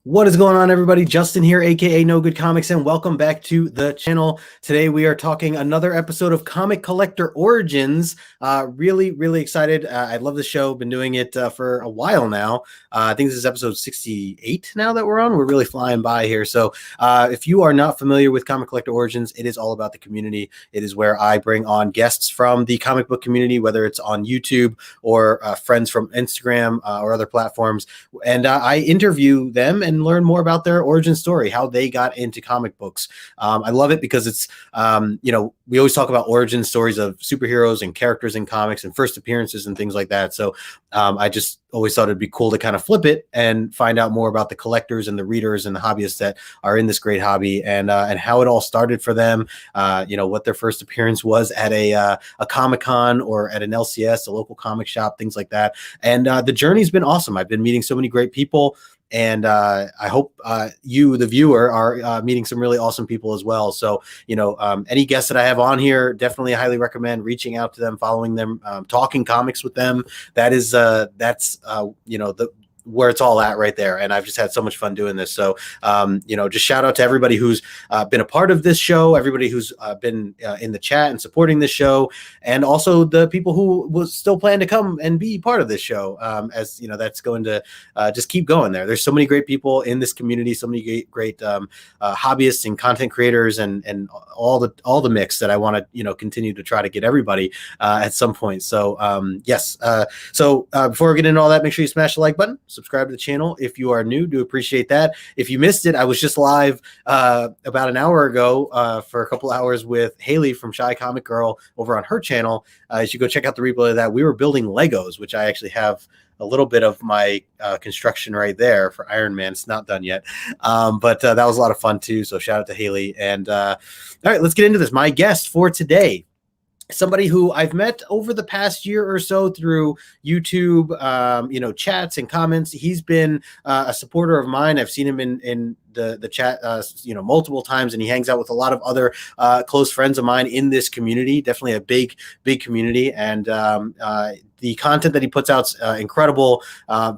What is going on, everybody? Justin here, aka No Good Comics, and welcome back to the channel. Today we are talking another episode of Comic Collector Origins. Really excited. I love the show. Been doing it for a while now. I think this is episode 68 now that we're on. We're really flying by here. So if you are not familiar with Comic Collector Origins, it is all about the community. It is where I bring on guests from the comic book community, whether it's on YouTube or friends from Instagram or other platforms. And I interview them and learn more about their origin story, how they got into comic books. I love it because it's, we always talk about origin stories of superheroes and characters in comics and first appearances and things like that. So I just always thought it'd be cool to kind of flip it and find out more about the collectors and the readers and the hobbyists that are in this great hobby and how it all started for them. What their first appearance was at a Comic-Con or at an LCS, a local comic shop, things like that. And the journey's been awesome. I've been meeting so many great people. And I hope you, the viewer, are meeting some really awesome people as well. So, any guests that I have on here, definitely highly recommend reaching out to them, following them, talking comics with them. That's where it's all at right there. And I've just had so much fun doing this. So, just shout out to everybody who's been a part of this show, everybody who's been in the chat and supporting this show, and also the people who will still plan to come and be part of this show. As that's going to just keep going there. There's so many great people in this community, so many great hobbyists and content creators and all the mix that I want to, continue to try to get everybody at some point. So, yes. Before we get into all that, make sure you smash the like button. Subscribe to the channel if you are new. Do appreciate that. If you missed it, I was just live about an hour ago for a couple hours with Haley from Shy Comic Girl over on her channel. You should go check out the replay of that. We were building Legos, which I actually have a little bit of my construction right there for Iron Man. It's not done yet, but that was a lot of fun too. So shout out to Haley. And all right, let's get into this. My guest for today, somebody who I've met over the past year or so through YouTube, chats and comments. He's been a supporter of mine. I've seen him in the chat, multiple times, and he hangs out with a lot of other close friends of mine in this community. Definitely a big community, and the content that he puts out's incredible,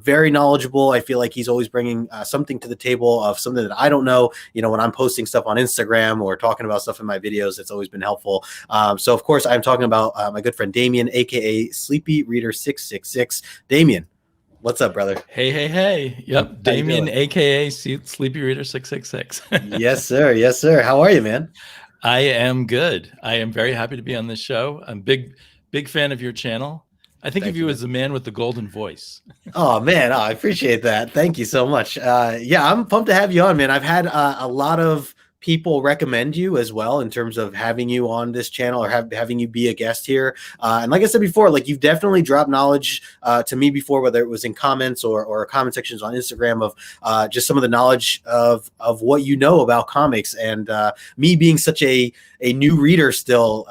very knowledgeable. I feel like he's always bringing something to the table of something that I don't know. When I'm posting stuff on Instagram or talking about stuff in my videos, it's always been helpful. So of course, I'm talking about my good friend Damian, aka Sleepyreader666. Damian, what's up, brother? Hey. Yep. Damian, aka Sleepyreader666. Yes, sir. How are you, man? I am good. I am very happy to be on this show. I'm big fan of your channel. I think of you as the man with the golden voice. Oh, man. I appreciate that. Thank you so much. I'm pumped to have you on, man. I've had a lot of people recommend you as well in terms of having you on this channel or having you be a guest here. And like I said before, like you've definitely dropped knowledge to me before, whether it was in comments or comment sections on Instagram of just some of the knowledge of what you know about comics. And me being such a new reader still,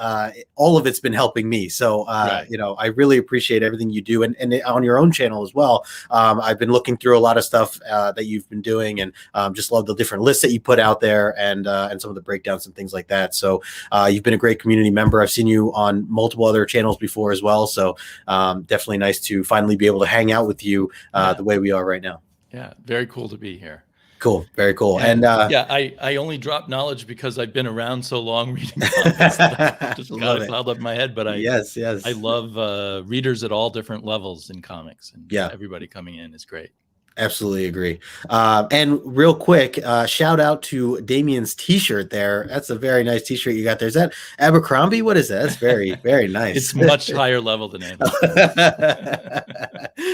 all of it's been helping me. So, right. I really appreciate everything you do. And on your own channel as well. I've been looking through a lot of stuff that you've been doing and just love the different lists that you put out there and some of the breakdowns and things like that. So you've been a great community member. I've seen you on multiple other channels before as well. So definitely nice to finally be able to hang out with you the way we are right now. Yeah, very cool to be here. Cool. Very cool. And I only drop knowledge because I've been around so long reading comics that I just got it piled up in my head. But yes. I love readers at all different levels in comics, and everybody coming in is great. Absolutely agree. And real quick, shout out to Damian's t-shirt there. That's a very nice t-shirt you got there. Is that Abercrombie? What is that? That's very, very nice. It's much higher level than Abercrombie.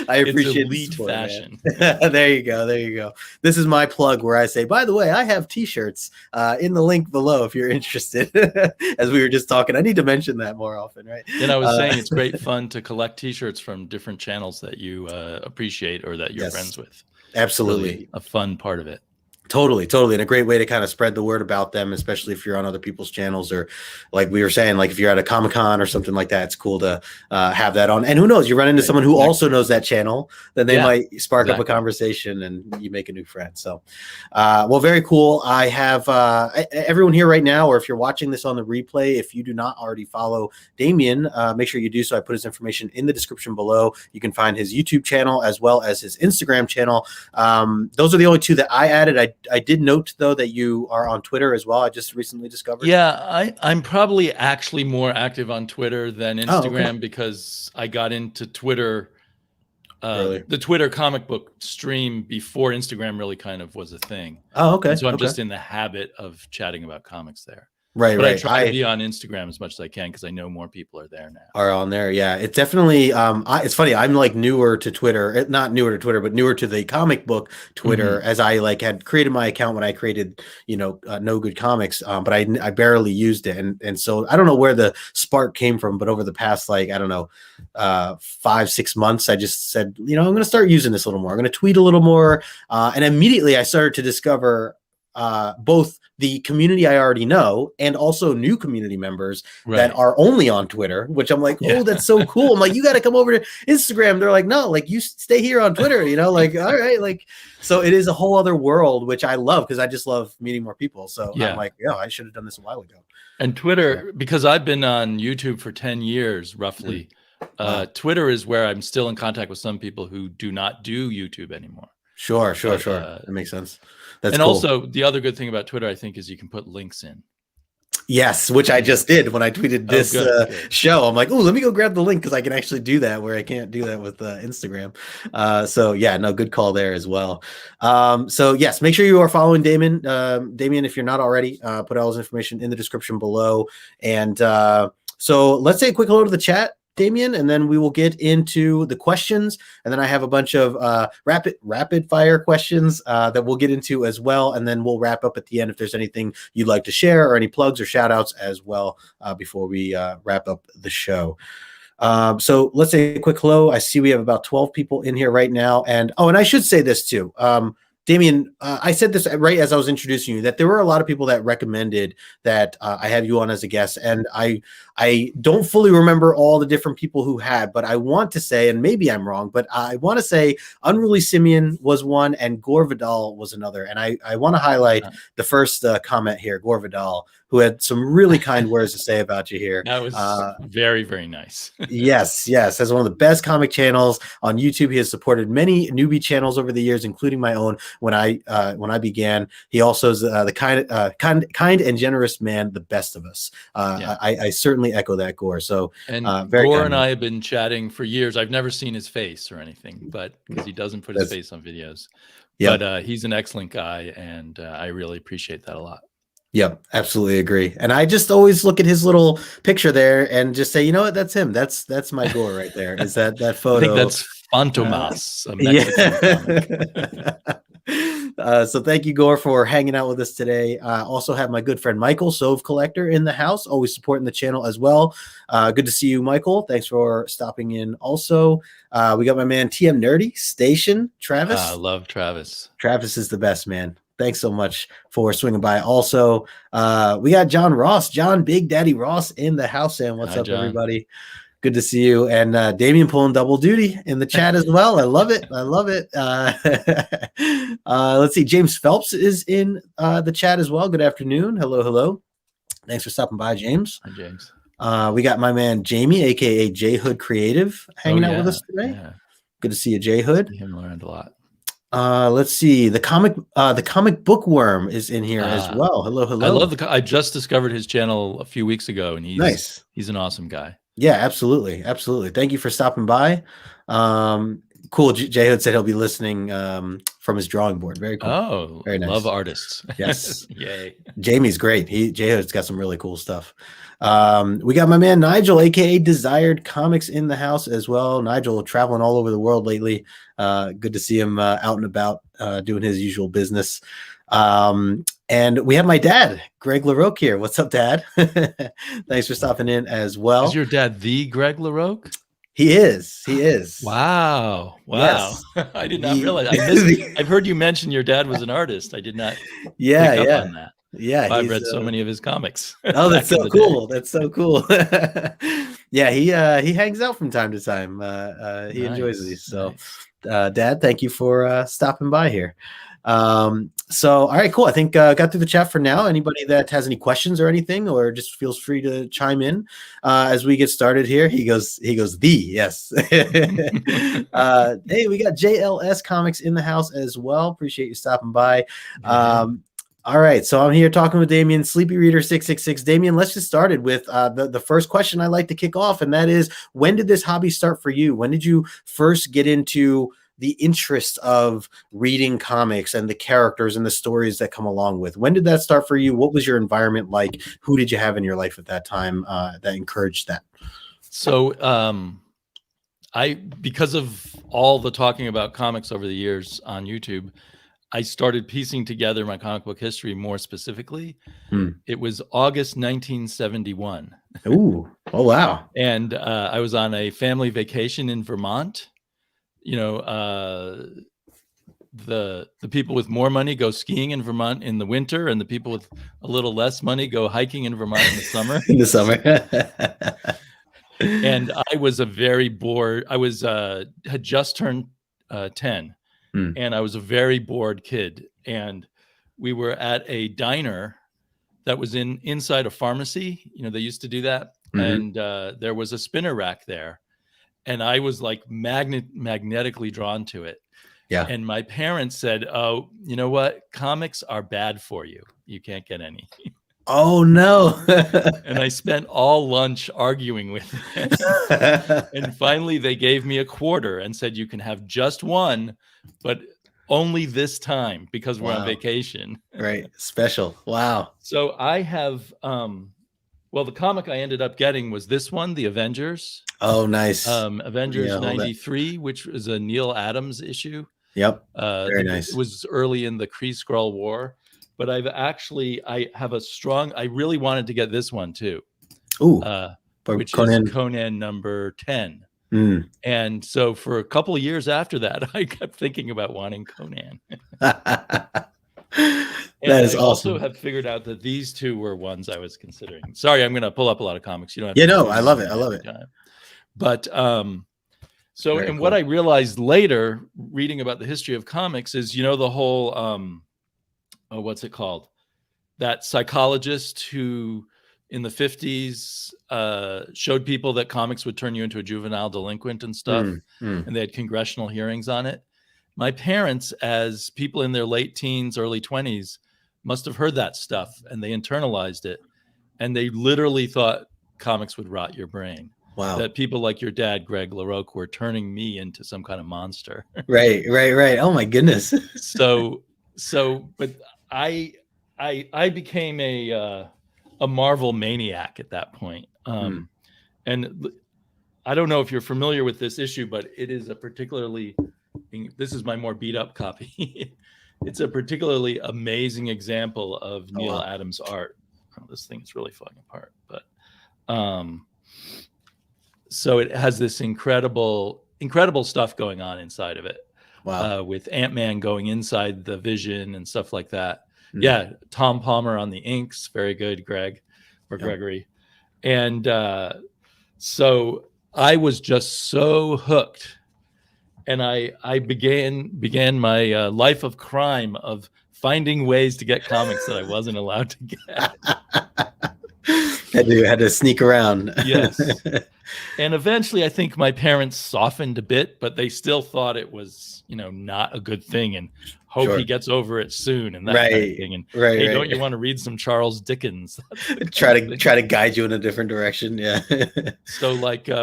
I appreciate it's elite support, fashion. There you go. This is my plug where I say, by the way, I have t-shirts in the link below if you're interested. As we were just talking, I need to mention that more often, right? And I was saying it's great fun to collect t-shirts from different channels that you appreciate or that you're friends with. Absolutely. Really a fun part of it. Totally, totally. And a great way to kind of spread the word about them, especially if you're on other people's channels, or like we were saying, like if you're at a Comic-Con or something like that, it's cool to have that on. And who knows, you run into someone who also knows that channel, then they might spark up a conversation and you make a new friend. So, well, very cool. I have everyone here right now, or if you're watching this on the replay, if you do not already follow Damian, make sure you do so. I put his information in the description below. You can find his YouTube channel as well as his Instagram channel. Those are the only two that I added. I did note, though, that you are on Twitter as well. I just recently discovered. Yeah, I'm probably actually more active on Twitter than Instagram because I got into Twitter, the Twitter comic book stream before Instagram really kind of was a thing. Oh, okay. And so I'm just in the habit of chatting about comics there. Right, but I try to be on Instagram as much as I can because I know more people are there now. Are on there, yeah. It's definitely. It's funny. I'm like newer to Twitter, not newer to Twitter, but newer to the comic book Twitter, as I like had created my account when I created, No Good Comics. But I barely used it, and so I don't know where the spark came from. But over the past 5-6 months, I just said, I'm going to start using this a little more. I'm going to tweet a little more, and immediately I started to discover both the community I already know and also new community members that are only on Twitter, which I'm like, oh, that's so cool. I'm like, you got to come over to Instagram. They're like, no, like you stay here on Twitter, like, all right. Like, so it is a whole other world, which I love because I just love meeting more people. So I'm like, I should have done this a while ago. And Twitter, because I've been on YouTube for 10 years, roughly, Twitter is where I'm still in contact with some people who do not do YouTube anymore. Sure. That makes sense. That's cool. Also, the other good thing about Twitter, I think, is you can put links in. Yes, which I just did when I tweeted this show. I'm like, oh, let me go grab the link because I can actually do that where I can't do that with Instagram. So yeah, no, good call there as well. So yes, make sure you are following Damian. Damian, if you're not already, put all his information in the description below. And so let's say a quick hello to the chat, Damian, and then we will get into the questions. And then I have a bunch of rapid fire questions that we'll get into as well. And then we'll wrap up at the end if there's anything you'd like to share or any plugs or shout outs as well before we wrap up the show. So let's say a quick hello. I see we have about 12 people in here right now. And I should say this too. Damian, I said this right as I was introducing you, that there were a lot of people that recommended that I have you on as a guest. And I don't fully remember all the different people who had, but I want to say, and maybe I'm wrong, but I want to say Unruly Simeon was one and Gore Vidal was another. And I want to highlight the first comment here, Gore Vidal, who had some really kind words to say about you here. That was very, very nice. Yes. Has one of the best comic channels on YouTube. He has supported many newbie channels over the years, including my own when I began. He also is the kind and generous man, the best of us. I certainly echo that, Gore. So very Gore kind. And I have been chatting for years. I've never seen his face or anything, but because he doesn't put his face on videos. Yep. But he's an excellent guy, and I really appreciate that a lot. Yep, absolutely agree. And I just always look at his little picture there and just say, you know what, that's him. That's my Gore right there. Is that photo? I think that's Fantomas, a Mexican comic. So thank you, Gore, for hanging out with us today. Also have my good friend Michael, Sove Collector, in the house, always supporting the channel as well. Good to see you, Michael. Thanks for stopping in. Also, we got my man TM Nerdy Station, Travis. I love Travis. Travis is the best, man. Thanks so much for swinging by. Also, we got John Ross, John Big Daddy Ross in the house. And what's up, John? Everybody? Good to see you. And Damian pulling double duty in the chat as well. I love it. Let's see. James Phelps is in the chat as well. Good afternoon. Hello. Thanks for stopping by, James. Hi, James. We got my man Jamie, aka J Hood Creative, hanging out with us today. Yeah. Good to see you, J Hood. He learned a lot. Let's see. The comic bookworm is in here as well. Hello. I love I just discovered his channel a few weeks ago, and he's nice. He's an awesome guy. Yeah, absolutely. Thank you for stopping by. Cool. J Hood said he'll be listening from his drawing board. Very cool. Oh, very nice. Love artists. Yes. Yay. Jamie's great. J Hood's got some really cool stuff. We got my man Nigel, aka Desired Comics, in the house as well. Nigel traveling all over the world lately. Good to see him out and about doing his usual business. And we have my dad, Greg LaRoque, here. What's up, Dad? Thanks for stopping in as well. Is your dad the Greg LaRoque? He is. He is. Wow. Yes. I did not realize. I missed. I've heard you mention your dad was an artist. I did not pick up on that. Yeah, I've read so many of his comics. Oh, that's so cool. That's so cool. Yeah, he hangs out from time to time. He enjoys these. So, Dad, thank you for stopping by here. So, all right, cool. I think got through the chat for now. Anybody that has any questions or anything, or just feels free to chime in as we get started here. He goes, yes. Hey, we got JLS Comics in the house as well. Appreciate you stopping by. All right, so I'm here talking with Damian, Sleepyreader666. Damian, let's just start it with the first question I like to kick off, and that is, when did this hobby start for you? When did you first get into the interest of reading comics and the characters and the stories that come along with? When did that start for you? What was your environment like? Who did you have in your life at that time that encouraged that? So because of all the talking about comics over the years on YouTube, I started piecing together my comic book history more specifically. It was August 1971. Ooh, oh wow! And I was on a family vacation in Vermont. You know, the people with more money go skiing in Vermont in the winter, and the people with a little less money go hiking in Vermont in the summer. In the summer. And I was very bored. I was had just turned 10. And I was a very bored kid. And we were at a diner that was inside a pharmacy. You know, they used to do that. And there was a spinner rack there. And I was like magnetically drawn to it. Yeah. And my parents said, "Oh, you know what? Comics are bad for you. You can't get any." Oh, no. And I spent all lunch arguing with them. And finally, they gave me a quarter and said, "You can have just one, but only this time because we're on vacation." Right. Special. Wow. So I have, well, the comic I ended up getting was this one, The Avengers. Oh, nice. Avengers 93, which was a Neil Adams issue. Yep. Very nice. It was early in the Kree-Skrull War. But I really wanted to get this one too. Ooh, which is Conan number 10. And so for a couple of years after that, I kept thinking about wanting Conan. That is awesome. I also have figured out that these two were ones I was considering. Sorry, I'm going to pull up a lot of comics. You don't have to. No, I love it. I love it. Time. But what I realized later, reading about the history of comics, is the whole what's it called? That psychologist who in the 50s showed people that comics would turn you into a juvenile delinquent and stuff. And they had congressional hearings on it. My parents, as people in their late teens, early 20s, must have heard that stuff and they internalized it. And they literally thought comics would rot your brain. Wow. That people like your dad, Greg LaRocque, were turning me into some kind of monster. Right. Oh my goodness. But I became a Marvel maniac at that point. And I don't know if you're familiar with this issue, but it is this is my more beat up copy. It's a particularly amazing example of Neil Adams art. Oh, this thing is really falling apart, but so it has this incredible stuff going on inside of it. Wow. With Ant-Man going inside the Vision and stuff like that. Yeah, Tom Palmer on the inks, very good, Gregory. And so I was just so hooked, and I began my life of crime of finding ways to get comics that I wasn't allowed to get. Had to sneak around. Yes. And eventually I think my parents softened a bit, but they still thought it was, not a good thing and hope he gets over it soon and that kind of thing. And hey, don't you want to read some Charles Dickens? try to guide you in a different direction. Yeah. So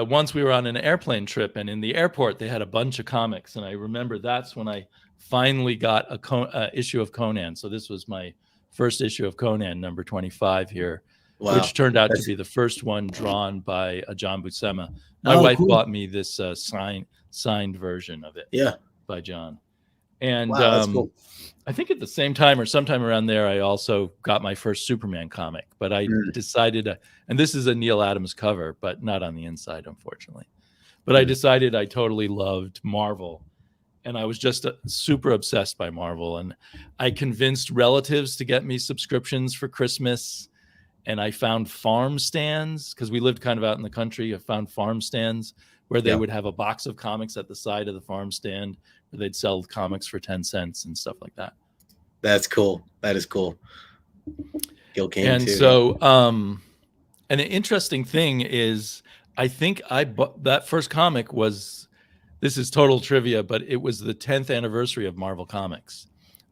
once we were on an airplane trip, and in the airport they had a bunch of comics, and I remember that's when I finally got a issue of Conan. So this was my first issue of Conan, number 25 here. Wow. Which turned out to be the first one drawn by John Buscema. My wife bought me this signed version of it. Yeah, by John. And that's cool. I think at the same time or sometime around there, I also got my first Superman comic. But I decided, and this is a Neil Adams cover, but not on the inside, unfortunately. But I decided I totally loved Marvel. And I was just super obsessed by Marvel. And I convinced relatives to get me subscriptions for Christmas. And I found farm stands, because we lived kind of out in the country. I found farm stands where they would have a box of comics at the side of the farm stand where they'd sell comics for 10 cents and stuff like that. That's cool. That is cool. Gil Kane and too. So, and an interesting thing is, I think I bought that first comic was, this is total trivia, but it was the 10th anniversary of Marvel Comics.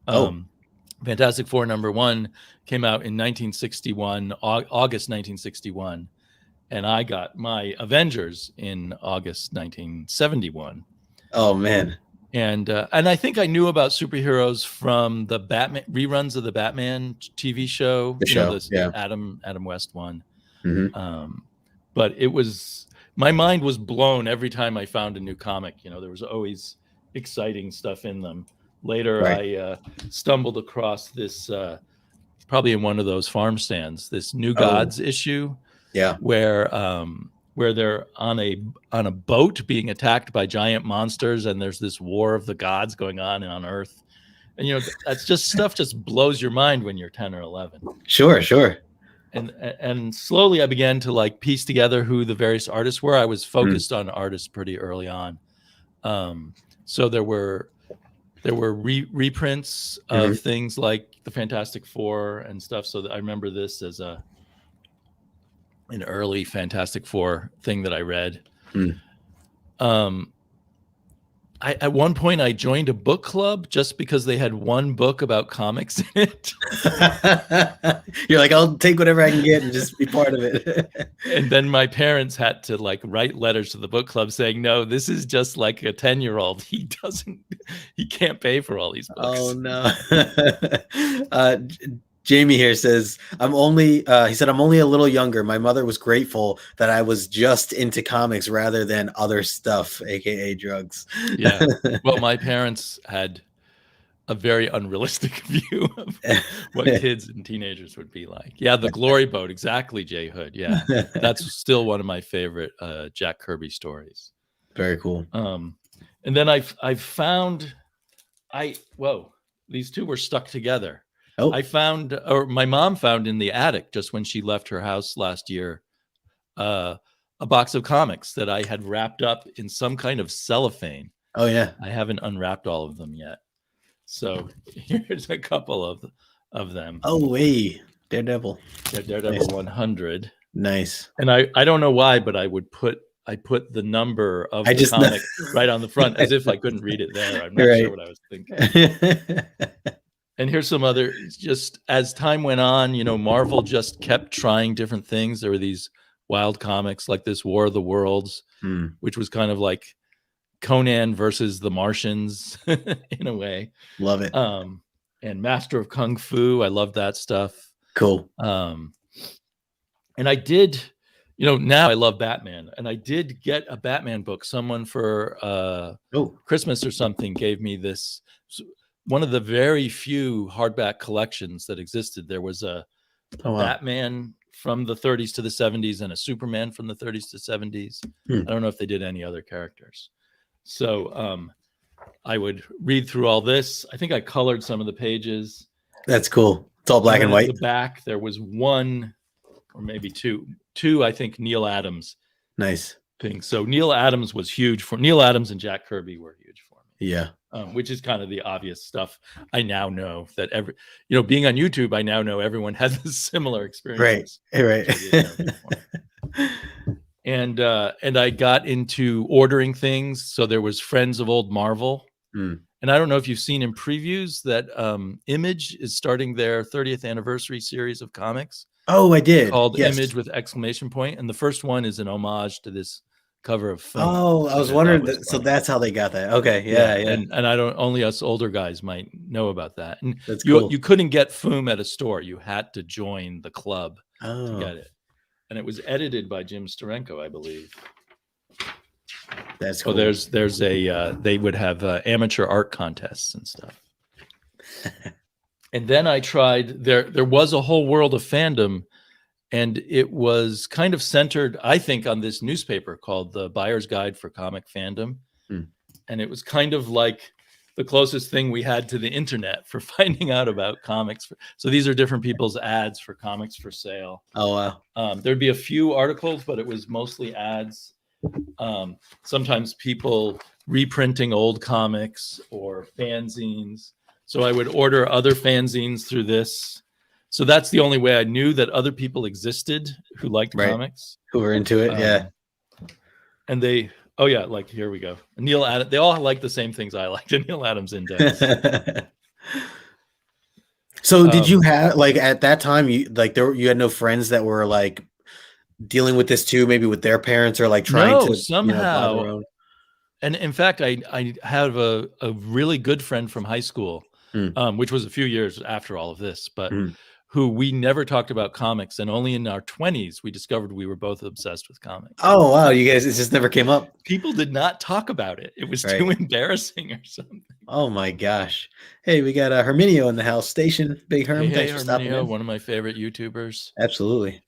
Fantastic Four #1 came out in 1961, August 1961. And I got my Avengers in August 1971. Oh, man. And I think I knew about superheroes from the Batman reruns of the Batman TV show. Adam West one. Mm-hmm. But it was, my mind was blown every time I found a new comic. There was always exciting stuff in them. Later, I stumbled across this, probably in one of those farm stands, this New Gods issue. Yeah, where they're on a boat being attacked by giant monsters, and there's this war of the gods going on Earth, and that's just stuff just blows your mind when you're 10 or 11. Sure. And slowly I began to like piece together who the various artists were. I was focused on artists pretty early on, so there were reprints of things like the Fantastic Four and stuff. So I remember this as an early Fantastic Four thing that I read. At one point I joined a book club just because they had one book about comics in it. You're like, I'll take whatever I can get and just be part of it. And then my parents had to like write letters to the book club saying, no, this is just like a 10-year-old. He can't pay for all these books. Oh no. Jamie here says, I'm only a little younger. My mother was grateful that I was just into comics rather than other stuff, aka drugs. Yeah. Well, my parents had a very unrealistic view of what kids and teenagers would be like. Yeah, the Glory Boat, exactly, Jay Hood. Yeah. That's still one of my favorite Jack Kirby stories. Very cool. And then I've found these two were stuck together. Oh. I found, or my mom found in the attic just when she left her house last year, a box of comics that I had wrapped up in some kind of cellophane. Oh yeah. I haven't unwrapped all of them yet. So here's a couple of them. Oh, hey, Daredevil. Daredevil nice. 100. Nice. And I don't know why, but I put the number of the comic right on the front as if I couldn't read it there. I'm not sure what I was thinking. And here's some other, just as time went on, Marvel just kept trying different things. There were these wild comics like this War of the Worlds, which was kind of like Conan versus the Martians in a way. Love it. And Master of Kung Fu. I love that stuff. Cool. And I did, now I love Batman, and I did get a Batman book. Someone for Christmas or something gave me this. One of the very few hardback collections that existed. There was a Batman from the 30s to the 70s and a Superman from the 30s to 70s. I don't know if they did any other characters. So I would read through all this. I think I colored some of the pages. That's cool. It's all black and white. At the back, there was one or maybe two, I think, Neil Adams. Nice. Things. So Neil Adams was huge for Neil Adams, and Jack Kirby were huge for me. Yeah. Which is kind of the obvious stuff. I now know that being on YouTube, I now know everyone has a similar experience. Right. And I got into ordering things. So there was Friends of Old Marvel. And I don't know if you've seen in previews that Image is starting their 30th anniversary series of comics. Oh, I did. Called Image with exclamation point. And the first one is an homage to this cover of film. Oh, I was wondering. So that's how they got that. Okay, yeah. And I don't. Only us older guys might know about that. And that's cool. You couldn't get FOOM at a store. You had to join the club to get it. And it was edited by Jim Steranko, I believe. That's cool. So there's a they would have amateur art contests and stuff. And then I tried. There was a whole world of fandom. And it was kind of centered, I think, on this newspaper called The Buyer's Guide for Comic Fandom. And it was kind of like the closest thing we had to the internet for finding out about comics. So these are different people's ads for comics for sale. Oh, wow. There'd be a few articles, but it was mostly ads. Sometimes people reprinting old comics or fanzines. So I would order other fanzines through this. So that's the only way I knew that other people existed who liked comics. Who were into it, yeah. And they, oh yeah, like here we go. Neil Adams, they all like the same things I liked. And Neil Adams Index. So did you have, like, at that time, you had no friends that were like dealing with this too, maybe with their parents or like trying to somehow. buy their own? And in fact, I have a really good friend from high school, which was a few years after all of this, but who we never talked about comics, and only in our 20s we discovered we were both obsessed with comics. Oh wow, you guys, it just never came up. People did not talk about it. It was too embarrassing or something. Oh my gosh. Hey, we got Herminio in the house. Station, Big Herm. Thanks for stopping in. One of my favorite YouTubers. Absolutely.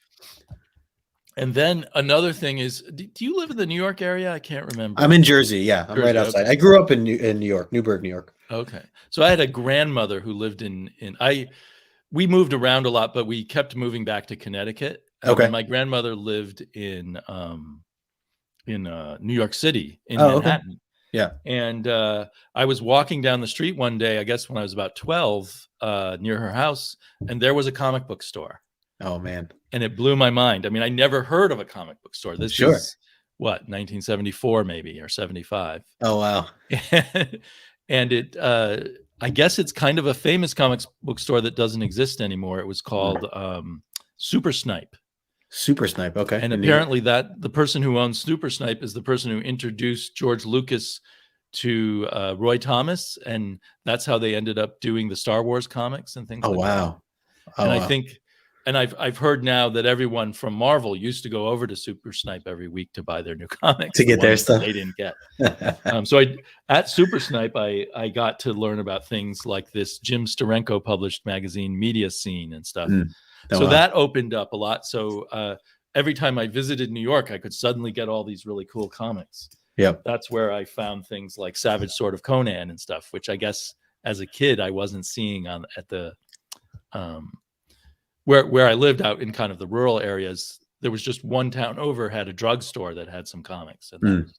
And then another thing is, do you live in the New York area? I can't remember. I'm in Jersey. Yeah, I'm right outside. Okay. I grew up in New York, Newburgh, New York. Okay. So I had a grandmother who lived we moved around a lot, but we kept moving back to Connecticut. Okay. My grandmother lived in New York City, in Manhattan. Okay. Yeah. And I was walking down the street one day, I guess when I was about 12, near her house, and there was a comic book store. Oh man. And it blew my mind. I mean, I never heard of a comic book store. This is what, 1974 maybe, or 75. Oh wow. And it I guess it's kind of a famous comics book store that doesn't exist anymore. It was called Super Snipe. Super Snipe, okay. And apparently the person who owns Super Snipe is the person who introduced George Lucas to Roy Thomas, and that's how they ended up doing the Star Wars comics and things like that. And I think, and I've heard now that everyone from Marvel used to go over to Super Snipe every week to buy their new comics to get their stuff they didn't get. So at Super Snipe, I got to learn about things like this Jim Steranko published magazine, Media Scene and stuff. That opened up a lot. So every time I visited New York, I could suddenly get all these really cool comics. Yep. That's where I found things like Savage Sword of Conan and stuff, which I guess as a kid I wasn't seeing at the where I lived out in kind of the rural areas. There was just one town over had a drugstore that had some comics, and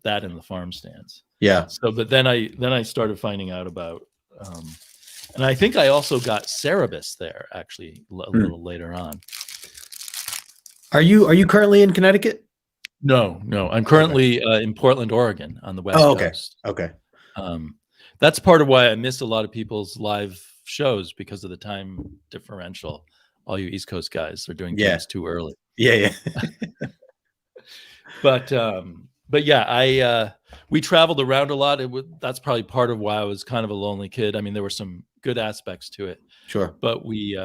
that in the farm stands. Yeah. So, but then I started finding out about, and I think I also got Cerebus there actually a little later on. Are you currently in Connecticut? No, I'm currently in Portland, Oregon, on the West Coast. Okay. That's part of why I miss a lot of people's live shows, because of the time differential. All you East Coast guys are doing things too early. Yeah. But yeah, we traveled around a lot. That's probably part of why I was kind of a lonely kid. I mean, there were some good aspects to it. Sure. But we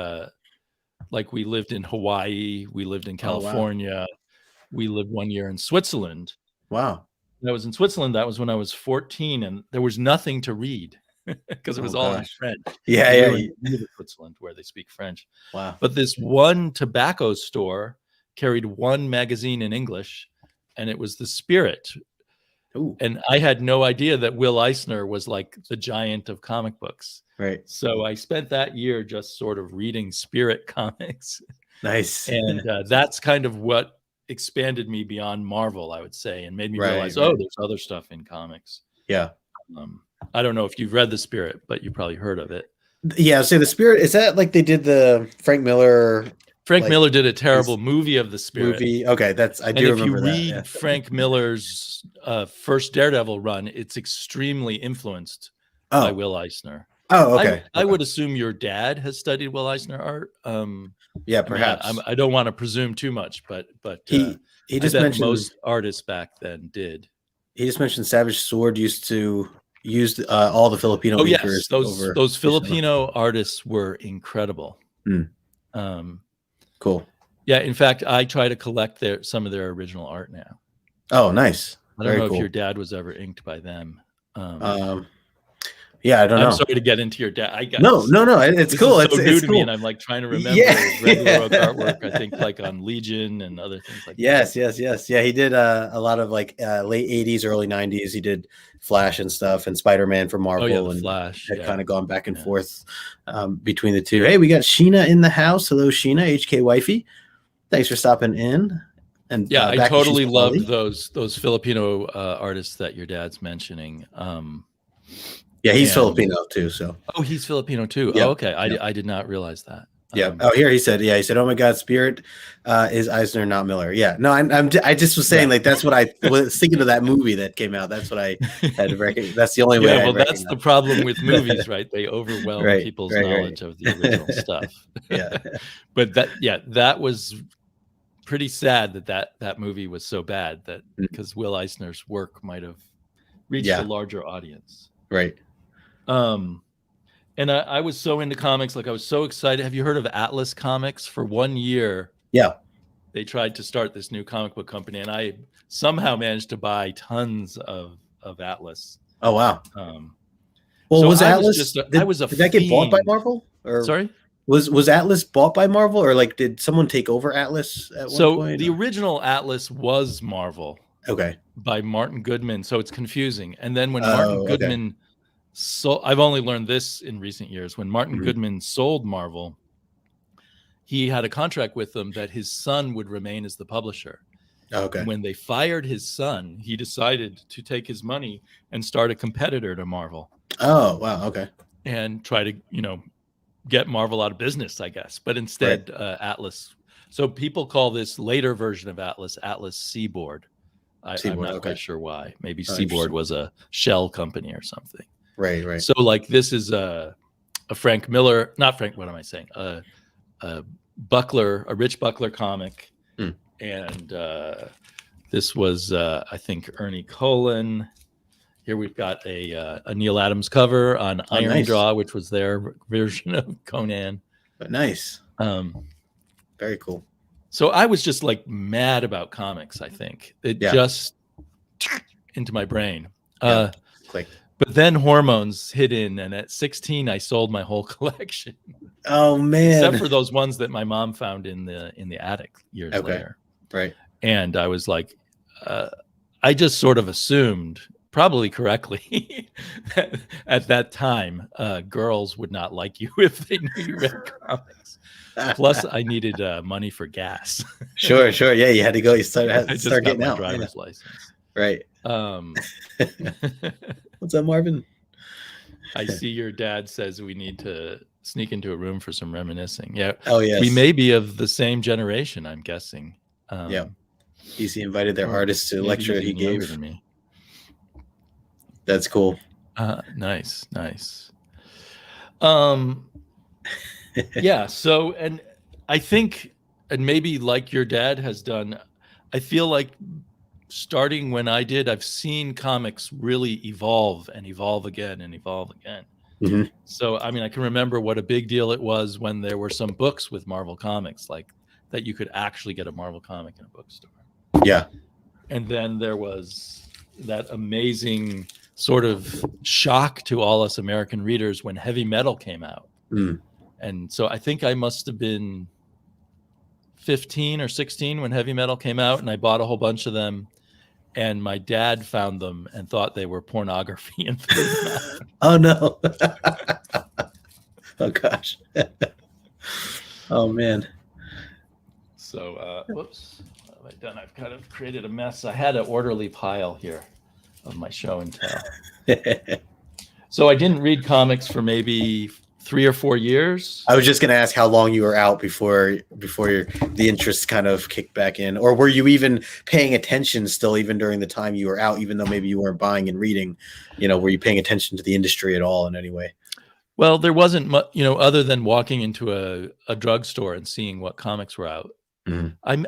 lived in Hawaii, we lived in California, we lived 1 year in Switzerland. Wow. I was in Switzerland. That was when I was 14, and there was nothing to read because it was all in French. Yeah. Switzerland, where they speak French. Wow. But this one tobacco store carried one magazine in English, and it was The Spirit. Ooh. And I had no idea that Will Eisner was like the giant of comic books. Right. So I spent that year just sort of reading Spirit comics. Nice. And that's kind of what expanded me beyond Marvel, I would say, and made me realize, there's other stuff in comics. Yeah. I don't know if you've read The Spirit, but you probably heard of it. Yeah. So The Spirit, is that like they did the Frank Miller? Frank Miller did a terrible movie of The Spirit. Okay, I do remember that. If you read Frank Miller's first Daredevil run, it's extremely influenced by Will Eisner. Oh, okay. I would assume your dad has studied Will Eisner art. Yeah, perhaps. I don't want to presume too much, but he just mentioned most artists back then did. He just mentioned Savage Sword used to use all the Filipino. Yes, those Filipino artists were incredible. Cool. Yeah, in fact, I try to collect some of their original art now. Oh, nice. I don't know if your dad was ever inked by them. Yeah, I don't know. I'm sorry to get into your dad. No. It's cool. It's so new to cool. me, and I'm like trying to remember regular artwork. I think like on Legion and other things like that. Yes. Yeah, he did a lot of like late '80s, early '90s. He did Flash and stuff, and Spider-Man for Marvel, and Flash had kind of gone back and forth between the two. Hey, we got Sheena in the house. Hello, Sheena, HK wifey. Thanks for stopping in. And I totally loved those Filipino artists that your dad's mentioning. Yeah, he's Filipino too. So he's Filipino too. Yeah. Oh, okay. I did not realize that. Yeah. Here he said, oh my God, Spirit is Eisner, not Miller. Yeah. No, I just was saying like that's what I was thinking of that movie that came out. That's what I had to recognize. That's the only way. Well, that's the problem with movies, right? They overwhelm people's knowledge of the original stuff. Yeah. But that was pretty sad that movie was so bad that because Will Eisner's work might have reached a larger audience. Right. And I was so into comics, like I was so excited. Have you heard of Atlas Comics? For 1 year, they tried to start this new comic book company, and I somehow managed to buy tons of Atlas. Oh wow! Well, so was Atlas? Did that get bought by Marvel? Or sorry, was Atlas bought by Marvel, or like did someone take over Atlas at one point? The original Atlas was Marvel. Okay. By Martin Goodman, so it's confusing. And then when Martin Goodman. So I've only learned this in recent years. When Martin Goodman sold Marvel, he had a contract with them that his son would remain as the publisher. Okay. And when they fired his son, he decided to take his money and start a competitor to Marvel. Oh, wow. Okay. And try to, get Marvel out of business, I guess. But instead, Atlas. So people call this later version of Atlas Seaboard. I'm not quite sure why. Maybe Seaboard was a shell company or something. Right. So like this is a Frank Miller, not Frank. What am I saying? A Rich Buckler comic, and this was I think Ernie Colin. Here we've got a Neil Adams cover on Iron Jaw, which was their version of Conan. But nice. Very cool. So I was just like mad about comics. I think it just into my brain. Click. But then hormones hit in, and at 16, I sold my whole collection. Oh man! Except for those ones that my mom found in the attic years later. Right. And I was like, I just sort of assumed, probably correctly, that at that time, girls would not like you if they knew you read comics. Plus, I needed money for gas. Sure. Yeah, you had to go. You start getting out. Driver's license. Right. What's up, Marvin? I see your dad says we need to sneak into a room for some reminiscing. Yeah. Oh, yes. We may be of the same generation, I'm guessing. He invited their artists to a lecture he gave. Than me. That's cool. Nice. Yeah. So, and I think, and maybe like your dad has done, I feel like starting when I did, I've seen comics really evolve and evolve again and evolve again. Mm-hmm. So, I mean, I can remember what a big deal it was when there were some books with Marvel comics, like that you could actually get a Marvel comic in a bookstore. Yeah. And then there was that amazing sort of shock to all us American readers when Heavy Metal came out. And so I think I must have been 15 or 16 when Heavy Metal came out, and I bought a whole bunch of them. And my dad found them and thought they were pornography and threw them out. Oh no! Oh gosh! Oh man! So, whoops! What have I done? I've kind of created a mess. I had an orderly pile here of my show and tell. So I didn't read comics for maybe 3 or 4 years. I was just going to ask how long you were out before the interest kind of kicked back in, or were you even paying attention still, even during the time you were out, even though maybe you weren't buying and reading, were you paying attention to the industry at all in any way? Well, there wasn't much, other than walking into a drugstore and seeing what comics were out. Mm-hmm.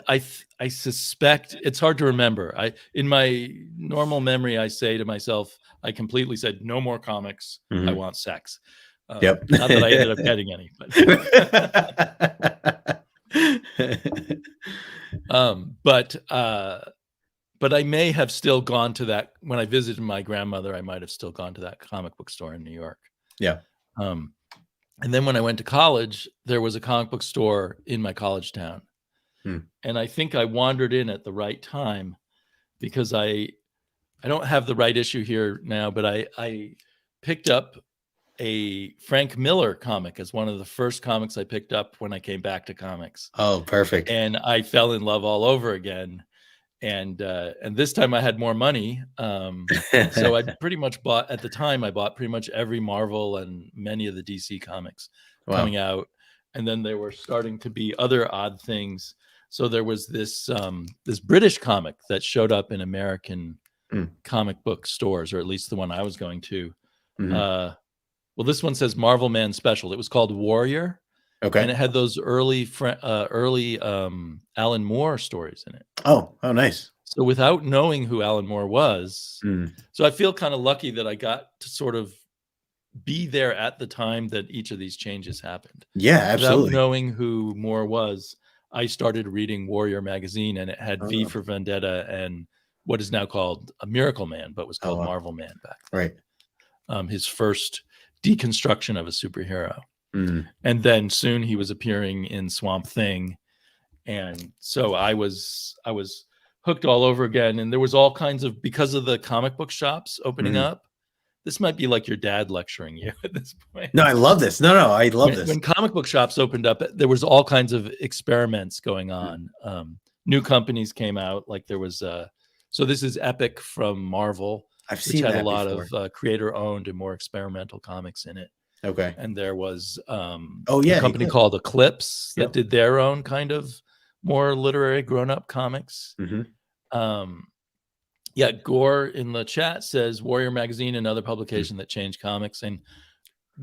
I suspect it's hard to remember. In my normal memory, I say to myself, I completely said, no more comics. Mm-hmm. I want sex. Yep. Not that I ended up getting any, but I may have still gone to that when I visited my grandmother. I might have still gone to that comic book store in New York. Yeah. And then when I went to college, there was a comic book store in my college town. And I think I wandered in at the right time because I don't have the right issue here now, but I picked up a Frank Miller comic as one of the first comics I picked up when I came back to comics. Oh, perfect. And I fell in love all over again. And this time I had more money. So I pretty much bought, at the time, I bought pretty much every Marvel and many of the DC comics coming out. And then there were starting to be other odd things. So there was this this British comic that showed up in American comic book stores, or at least the one I was going to. Well, this one says Marvel Man Special. It was called Warrior. Okay. And it had those early Alan Moore stories in it. Oh, nice. So without knowing who Alan Moore was, so I feel kind of lucky that I got to sort of be there at the time that each of these changes happened. Yeah, absolutely. Without knowing who Moore was, I started reading Warrior magazine, and it had V for Vendetta and what is now called a Miracle Man, but was called Marvel Man back then. Right. His first deconstruction of a superhero. And then soon he was appearing in Swamp Thing. And so I was hooked all over again. And there was all kinds of, because of the comic book shops opening up, this might be like your dad lecturing you at this point. No, I love this. No, I love this. When comic book shops opened up, there was all kinds of experiments going on. New companies came out. Like there was, so this is Epic from Marvel. I've seen which had that a lot before. Of creator-owned and more experimental comics in it. Okay. And there was a company called Eclipse that did their own kind of more literary grown-up comics. Gore in the chat says Warrior Magazine, another publication that changed comics. And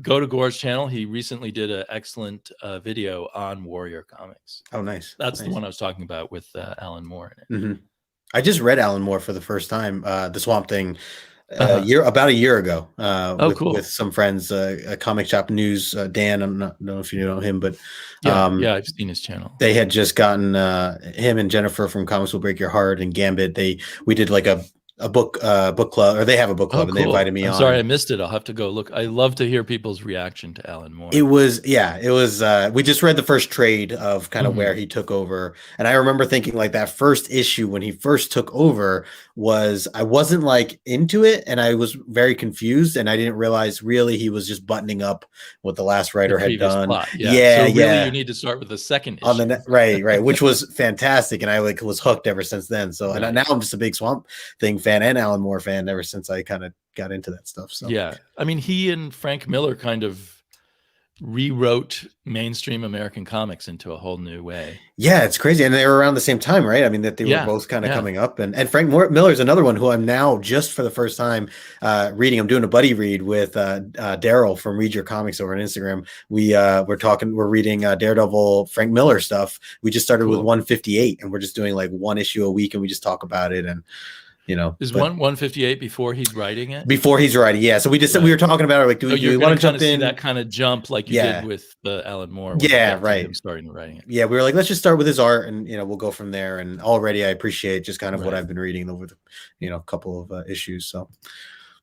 go to Gore's channel. He recently did an excellent video on Warrior comics. Oh, nice. That's the one I was talking about with Alan Moore in it. I just read Alan Moore for the first time, the Swamp Thing, about a year ago. Cool. With some friends, a Comic Shop News. Dan, I don't know if you know him, but I've seen his channel. They had just gotten him and Jennifer from Comics Will Break Your Heart and Gambit. We did like a book club, or they have a book club, and they invited me on. Sorry, I missed it. I'll have to go look. I love to hear people's reaction to Alan Moore. It was we just read the first trade of kind of where he took over, and I remember thinking like that first issue when he first took over I wasn't like into it, and I was very confused, and I didn't realize really he was just buttoning up what the last writer had done. Plot. So really you need to start with the second issue. On the right, which was fantastic, and I was hooked ever since then. So and now I'm just a big Swamp Thing fan and Alan Moore fan ever since I kind of got into that stuff. So I mean, he and Frank Miller kind of rewrote mainstream American comics into a whole new way. Yeah, it's crazy. And they were around the same time, right? I mean, that they were both kind of coming up. And Frank Miller is another one who I'm now just for the first time reading. I'm doing a buddy read with Daryl from Read Your Comics over on Instagram. We're reading Daredevil Frank Miller stuff. We just started with 158, and we're just doing like one issue a week, and we just talk about it. And is 158 before he's writing it? Before he's writing, yeah. So we just we were talking about it, like, do we want to jump in? That kind of jump like you did with the AlanOre. Right. Starting writing it. Yeah, we were like, let's just start with his art, and we'll go from there. And already I appreciate just kind of what I've been reading over the couple of issues. So,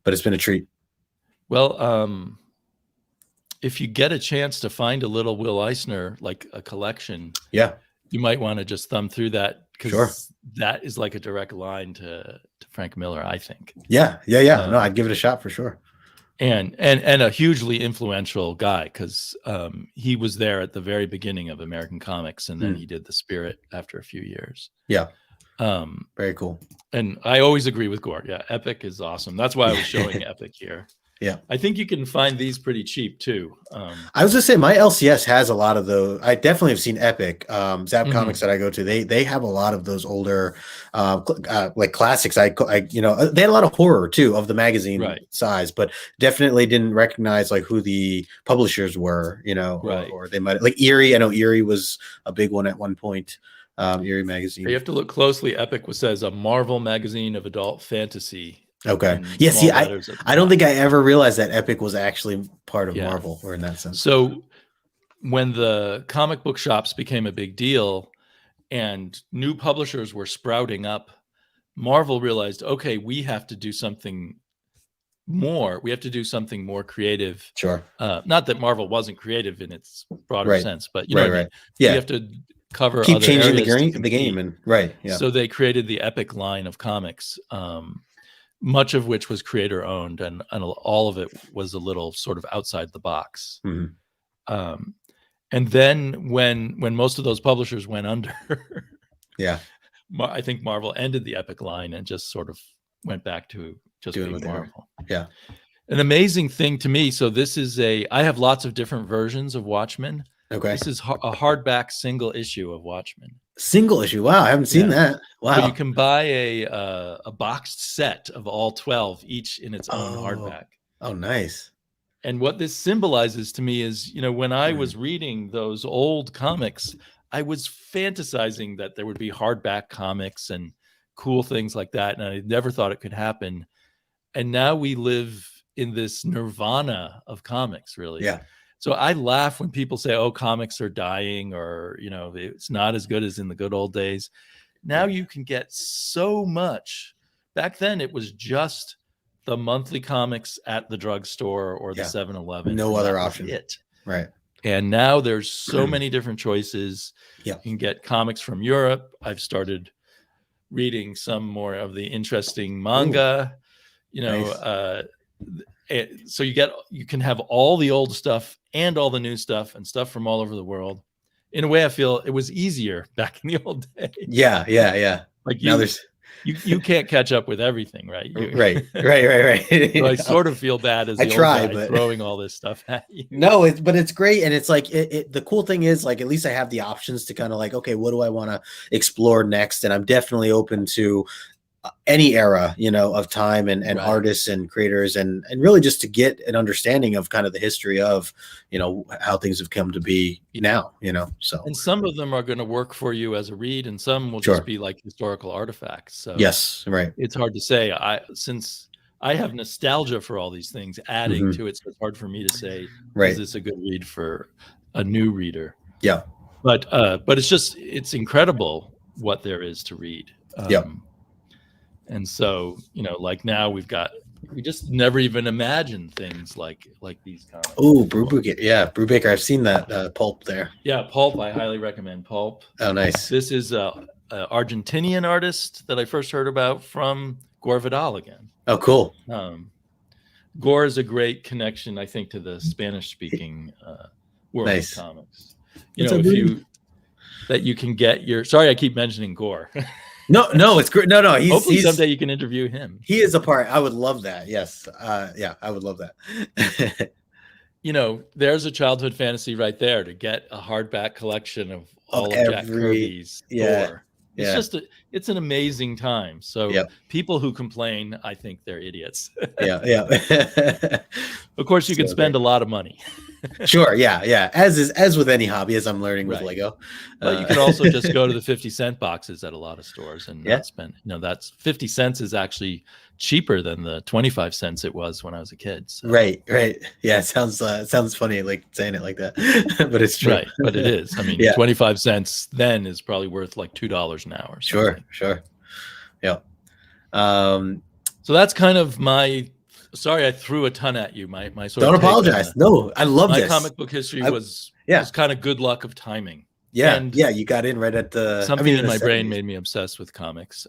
but it's been a treat. Well, if you get a chance to find a little Will Eisner, like a collection, you might want to just thumb through that, because that is like a direct line to Frank Miller, I think. Yeah. No, I'd give it a shot for sure. And a hugely influential guy, because he was there at the very beginning of American comics, and then he did The Spirit after a few years. Yeah. Very cool. And I always agree with Gore. Yeah, Epic is awesome. That's why I was showing Epic here. Yeah, I think you can find these pretty cheap too. I was gonna say my LCS has a lot of those. I definitely have seen Epic. Zap Comics that I go to, they have a lot of those older like classics. I they had a lot of horror too of the magazine size, but definitely didn't recognize like who the publishers were. Or they might like Eerie. I know Eerie was a big one at one point. Eerie magazine. You have to look closely. Epic says a Marvel magazine of adult fantasy. Okay. Yeah. See, I don't think I ever realized that Epic was actually part of Marvel, or in that sense. So when the comic book shops became a big deal and new publishers were sprouting up, Marvel realized, okay, we have to do something more. We have to do something more creative. Sure. Not that Marvel wasn't creative in its broader Right. sense, but you know what I mean? Yeah. We have to cover keep other changing areas the game and right. Yeah. So they created the Epic line of comics, much of which was creator owned, and all of it was a little sort of outside the box. Mm-hmm. And then when most of those publishers went under, yeah, I think Marvel ended the Epic line and just sort of went back to just doing being Marvel. Yeah. An amazing thing to me. So this is I have lots of different versions of Watchmen. Okay. This is a hardback single issue of Watchmen. Single issue. Wow, I haven't seen that. Wow. So you can buy a boxed set of all 12, each in its own hardback. Oh, nice. And what this symbolizes to me is, you know, when I was reading those old comics, I was fantasizing that there would be hardback comics and cool things like that. And I never thought it could happen. And now we live in this nirvana of comics, really. Yeah. So I laugh when people say, oh, comics are dying, or, you know, it's not as good as in the good old days. Now you can get so much. Back then it was just the monthly comics at the drugstore or the 7-Eleven. No other option. Right. And now there's so many different choices. Yeah. You can get comics from Europe. I've started reading some more of the interesting manga. You know, so you can have all the old stuff and all the new stuff and stuff from all over the world. In a way, I feel it was easier back in the old days. Yeah. Like you can't catch up with everything, right? Right. So I sort of feel bad as the old guy throwing all this stuff at you. No, but it's great, and it's like the cool thing is, like, at least I have the options to kind of like, okay, what do I want to explore next? And I'm definitely open to any era, you know, of time and artists and creators, and really just to get an understanding of kind of the history of, you know, how things have come to be now, you know. So, and some of them are going to work for you as a read, and some will just be like historical artifacts. So yes, right. It's hard to say. Since I have nostalgia for all these things adding to it, so it's hard for me to say, is this a good read for a new reader? Yeah. But it's incredible what there is to read. And so, you know, like now we just never even imagined things like these comics. Oh, Brubaker. Yeah, Brubaker. I've seen that Pulp there. Yeah, Pulp. I highly recommend Pulp. Oh, nice. This is a Argentinian artist that I first heard about from Gore Vidal again. Oh, cool. Gore is a great connection, I think, to the Spanish-speaking world of comics. You know, you can get your. Sorry, I keep mentioning Gore. No, it's great. No. Hopefully someday you can interview him. He is a part. I would love that. Yes. Yeah, I would love that. You know, there's a childhood fantasy right there, to get a hardback collection of all of Jack Kirby's Thor. It's it's an amazing time. So people who complain, I think they're idiots. Yeah. Of course, you can spend a lot of money. Sure. Yeah. As with any hobby, as I'm learning with Lego. But you can also just go to the 50-cent boxes at a lot of stores and not spend. You know, that's 50 cents is actually cheaper than the 25 cents it was when I was a kid. So. Right. Yeah, it sounds funny, like saying it like that, but it's true. Right, but it is. I mean, 25 cents then is probably worth like $2 an hour. Sure. Yeah. So that's kind of my. Sorry, I threw a ton at you. My sort Don't of apologize. No, I love my this. comic book history was kind of good luck of timing. Yeah, you got in right at the something in my brain made me obsessed with comics.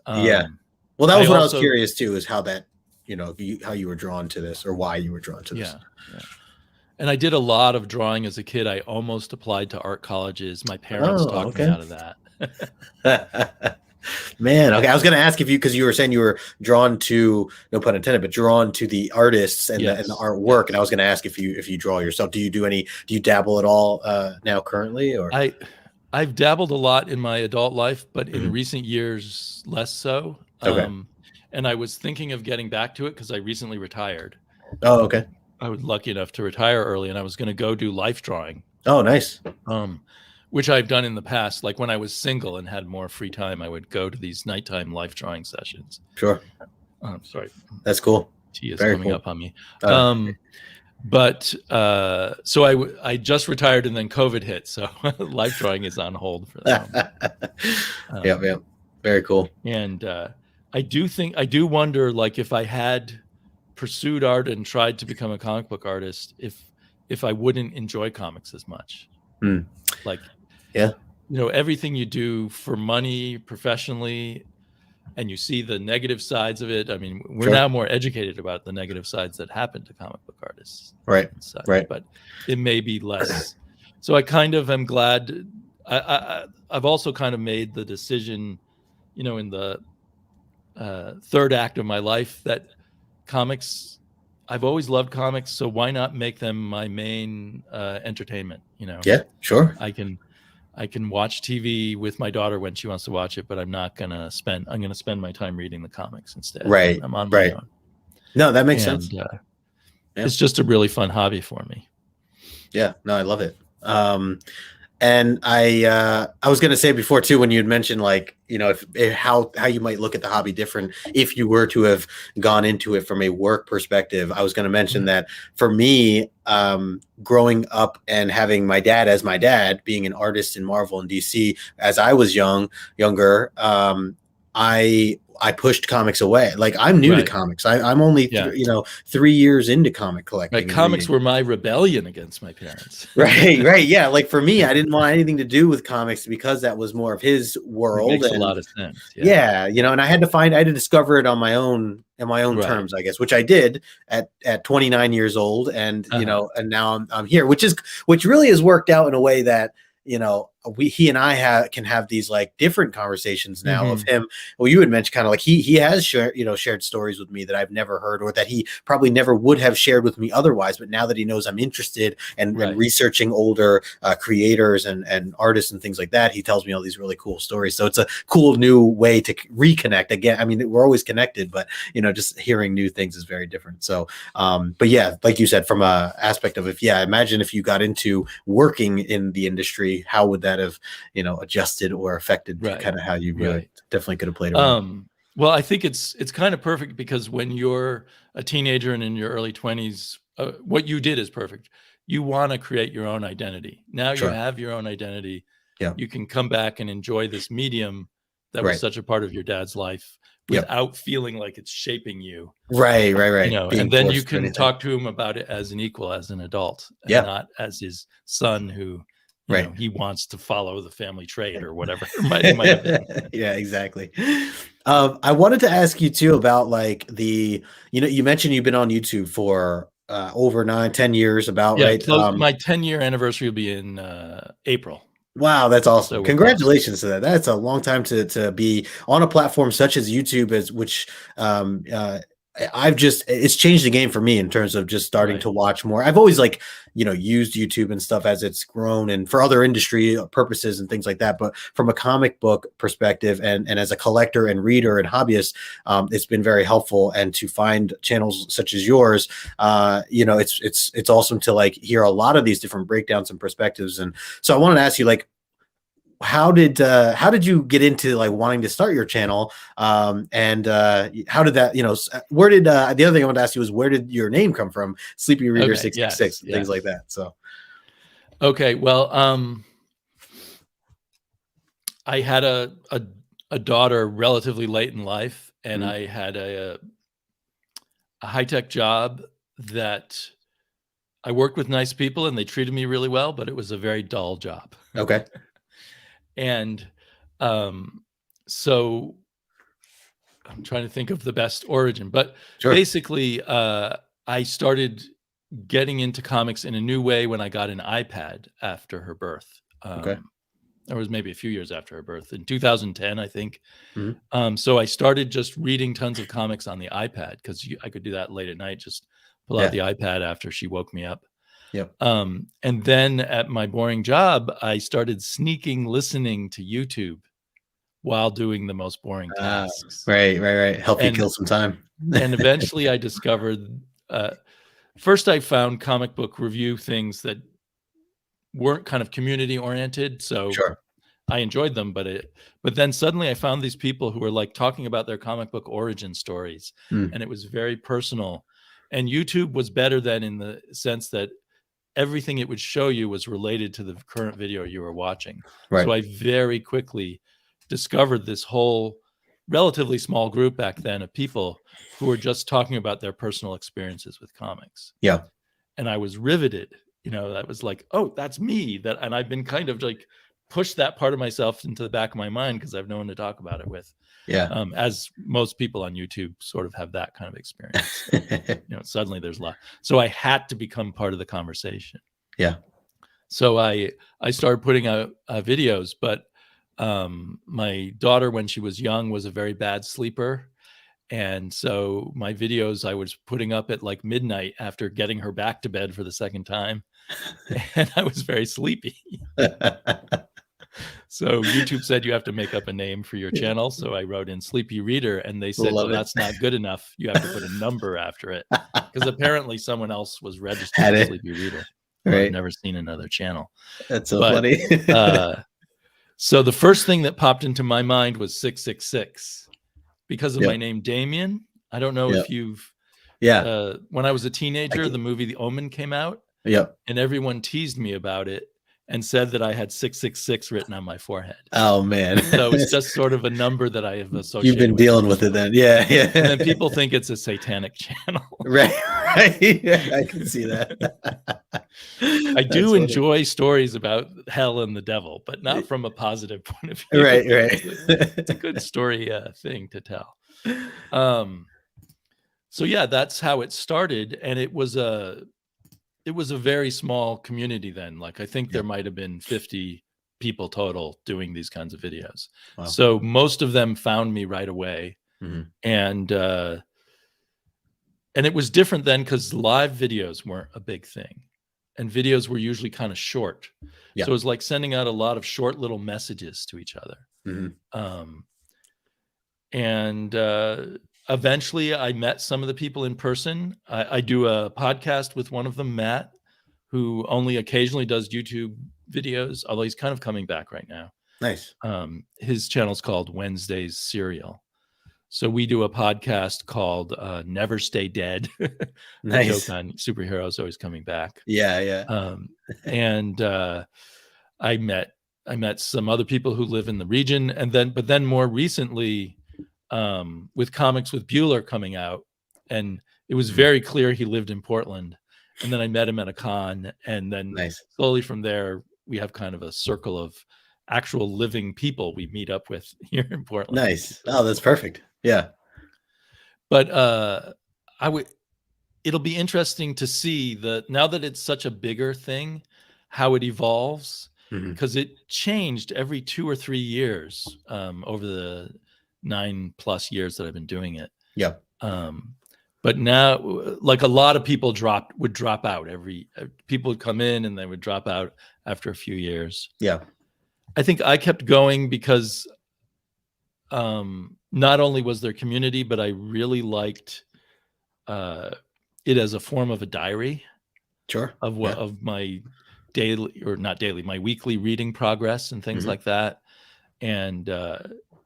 Well, that was what I was curious too, is how that, you know, how you were drawn to this, or why you were drawn to this. Yeah. And I did a lot of drawing as a kid. I almost applied to art colleges. My parents talked me out of that. Man, okay. I was going to ask if because you were saying you were drawn to, no pun intended, but drawn to the artists and the artwork, and I was going to ask if you draw yourself. Do you dabble at all now currently, or? I've dabbled a lot in my adult life, but in recent years less so. Okay. And I was thinking of getting back to it because I recently retired. Oh, okay. I was lucky enough to retire early, and I was going to go do life drawing. Oh, nice. Which I've done in the past. Like when I was single and had more free time, I would go to these nighttime life drawing sessions. Sure. Sorry. That's cool. Tea is coming up on me. So I just retired and then COVID hit. So life drawing is on hold for that. Yeah. Very cool. And I do wonder, like, if I had pursued art and tried to become a comic book artist if I wouldn't enjoy comics as much. Like, yeah, everything you do for money professionally, and you see the negative sides of it. I mean, we're now more educated about the negative sides that happen to comic book artists. Right. Right. But it may be less. So I kind of am glad. I've also kind of made the decision, in the third act of my life, that comics, I've always loved comics, so why not make them my main entertainment? Yeah, sure. I can watch TV with my daughter when she wants to watch it, but I'm going to spend my time reading the comics instead. Right. I'm on my own. No, that makes sense. It's just a really fun hobby for me. Yeah, no, I love it. And I was going to say before too, when you had mentioned like, if how you might look at the hobby different if you were to have gone into it from a work perspective. I was going to mention that for me, growing up and having my dad as my dad, being an artist in Marvel and DC as I was younger, I pushed comics away. Like, I'm new to comics. I'm only 3 years into comic collecting. Like, comics were my rebellion against my parents. Right. Yeah. Like, for me, I didn't want anything to do with comics because that was more of his world. It makes a lot of sense. Yeah. And I had to discover it on my own, in my own terms, I guess, which I did at 29 years old. And, and now I'm here, which really has worked out in a way that, he and I can have these like different conversations now of him. Well, you had mentioned kind of like he has shared stories with me that I've never heard, or that he probably never would have shared with me otherwise. But now that he knows I'm interested and researching older creators and artists and things like that, he tells me all these really cool stories. So it's a cool new way to reconnect again. I mean, we're always connected, but just hearing new things is very different. So, but yeah, like you said, from a aspect of imagine if you got into working in the industry, how would that have adjusted or affected kind of how you view it? Definitely could have played a role. Well, I think it's kind of perfect, because when you're a teenager and in your early 20s, what you did is perfect. You want to create your own identity. Now you have your own identity. You can come back and enjoy this medium that was such a part of your dad's life without feeling like it's shaping you. Right. And then you can talk to him about it as an equal, as an adult, and not as his son who he wants to follow the family trade or whatever it might have been. Yeah, exactly. I wanted to ask you too about like you mentioned you've been on YouTube for over 9-10 years right? My 10-year anniversary will be in April. Wow, that's awesome. So congratulations to that. That's a long time to be on a platform such as YouTube, which it's changed the game for me in terms of just starting to watch more. I've always used YouTube and stuff as it's grown and for other industry purposes and things like that. But from a comic book perspective and as a collector and reader and hobbyist, it's been very helpful. And to find channels such as yours, it's awesome to hear a lot of these different breakdowns and perspectives. And so I wanted to ask you, how did you get into wanting to start your channel? And how did that, where did, the other thing I wanted to ask you was, where did your name come from? Sleepyreader666, things like that. So. Okay. Well, I had a daughter relatively late in life, and I had a high-tech job that I worked with nice people and they treated me really well, but it was a very dull job. Okay. And so I'm trying to think of the best origin, but basically I started getting into comics in a new way when I got an iPad after her birth. It was maybe a few years after her birth, in 2010, I think. So I started just reading tons of comics on the iPad, because I could do that late at night, just pull out the iPad after she woke me up. And then at my boring job, I started sneaking listening to YouTube while doing the most boring tasks. Right. Help you kill some time. And eventually I discovered, first I found comic book review things that weren't kind of community oriented. So I enjoyed them, but then suddenly I found these people who were talking about their comic book origin stories, and it was very personal. And YouTube was better then in the sense that everything it would show you was related to the current video you were watching. So I very quickly discovered this whole relatively small group back then of people who were just talking about their personal experiences with comics. Yeah. And I was riveted, that was like, oh, that's me. And I've been kind of like pushed that part of myself into the back of my mind because I've no one to talk about it with. Yeah. As most people on YouTube sort of have that kind of experience. Suddenly there's a lot. So I had to become part of the conversation. Yeah. So I started putting out videos, but my daughter, when she was young, was a very bad sleeper. And so my videos I was putting up at like midnight after getting her back to bed for the second time. And I was very sleepy. So YouTube said you have to make up a name for your channel. So I wrote in Sleepy Reader, and they said, well, that's not good enough. You have to put a number after it. Because apparently someone else was registered as Sleepy Reader. Right. I've never seen another channel. That's so funny. So the first thing that popped into my mind was 666 because of my name, Damian. I don't know if you've, when I was a teenager, the movie The Omen came out. Yep. And everyone teased me about it and said that I had 666 written on my forehead. Oh man. So it's just sort of a number that I have associated. You've been dealing with it then. Yeah. Yeah. And then people think it's a satanic channel. Right. Yeah, I can see that. I do enjoy stories about hell and the devil, but not from a positive point of view. Right. It's a good story thing to tell. So yeah, that's how it started. And it was a very small community then. Like I think there might have been 50 people total doing these kinds of videos. Wow. So most of them found me right away. Mm-hmm. And it was different then because live videos weren't a big thing. And videos were usually kind of short. Yeah. So it was like sending out a lot of short little messages to each other. Mm-hmm. Eventually I met some of the people in person. I do a podcast with one of them, Matt, who only occasionally does YouTube videos, although he's kind of coming back right now. Nice. His channel's called Wednesday's Serial. So we do a podcast called Never Stay Dead. Nice. Joke on superheroes always coming back. Yeah, yeah. I met some other people who live in the region, but then more recently, with Comics with Bueller coming out, and it was very clear he lived in Portland. And then I met him at a con, and then slowly from there, we have kind of a circle of actual living people we meet up with here in Portland. Nice. Oh, that's perfect. Yeah. But it'll be interesting to see now that it's such a bigger thing, how it evolves, because it changed every 2 or 3 years over the 9+ years that I've been doing it. Yeah. But now, like a lot of people would drop out. People would come in and they would drop out after a few years. Yeah. I think I kept going because not only was there community, but I really liked it as a form of a diary. Sure. Of my my weekly reading progress and things like that. And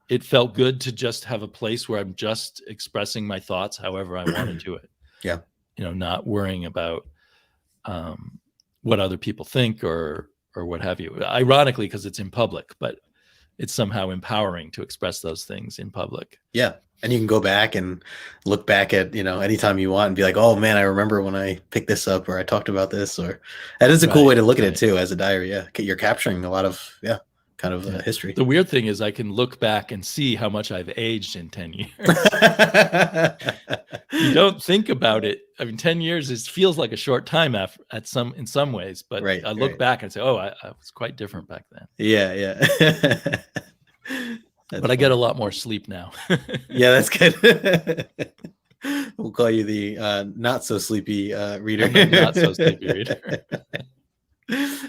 it felt good to just have a place where I'm just expressing my thoughts however I wanted to it. Yeah. Not worrying about what other people think or what have you. Ironically, because it's in public, but it's somehow empowering to express those things in public. Yeah. And you can go back and look back at, anytime you want and be like, oh man, I remember when I picked this up or I talked about this, or that is a cool way to look at it too, as a diary. Yeah. You're capturing a lot of, kind of history. The weird thing is I can look back and see how much I've aged in 10 years. You don't think about it. I mean, 10 years feels like a short time in some ways, but I look back and say, oh, I was quite different back then. Yeah. Yeah. But I get a lot more sleep now. Yeah, that's good. We'll call you the not so sleepy reader. Not so sleepy reader.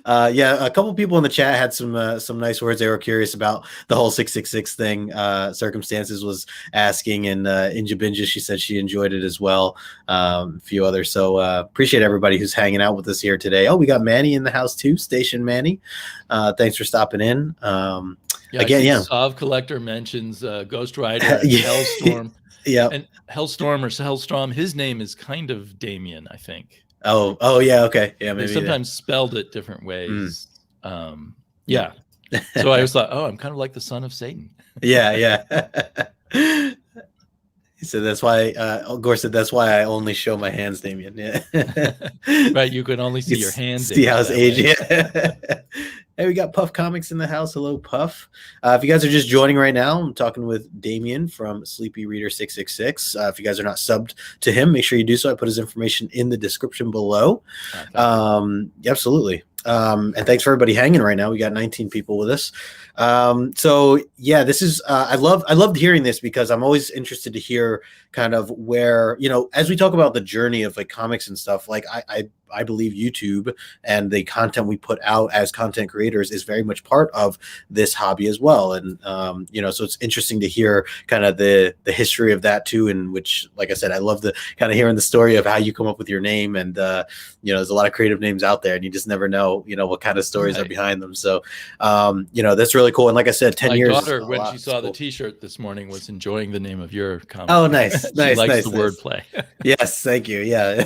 A couple people in the chat had some nice words. They were curious about the whole 666 thing. Circumstances was asking, and Inja Binja, she said she enjoyed it as well. A few others. So appreciate everybody who's hanging out with us here today. Oh, we got Manny in the house too. Station Manny. Thanks for stopping in. Sov Collector mentions Ghost Rider and Hellstorm. Yeah. And Hellstorm or Hellstrom, his name is kind of Damian, I think. Oh yeah, okay. Yeah, maybe they sometimes spelled it different ways. Yeah. So I always thought, I'm kind of like the son of Satan. Yeah. He said that's why Gore said that's why I only show my hands, Damian. Yeah. Right, you can only see your hands. See how his age. Yeah. Hey, we got Puff Comics in the house. Hello, Puff. If you guys are just joining right now, I'm talking with Damian from Sleepyreader666. If you guys are not subbed to him, make sure you do so. I put his information in the description below. Absolutely. And thanks for everybody hanging right now. We got 19 people with us. So yeah, this is I loved hearing this because I'm always interested to hear kind of where, as we talk about the journey of like comics and stuff, like I believe YouTube and the content we put out as content creators is very much part of this hobby as well. And so it's interesting to hear kind of the history of that too, in which, like I said, I love the kind of hearing the story of how you come up with your name. And there's a lot of creative names out there and you just never know, what kind of stories are behind them. So that's really cool. And like I said, 10 years. My daughter, when she saw the t-shirt this morning, was enjoying the name of your comic. Oh, nice. She likes the wordplay. Yes, thank you. Yeah.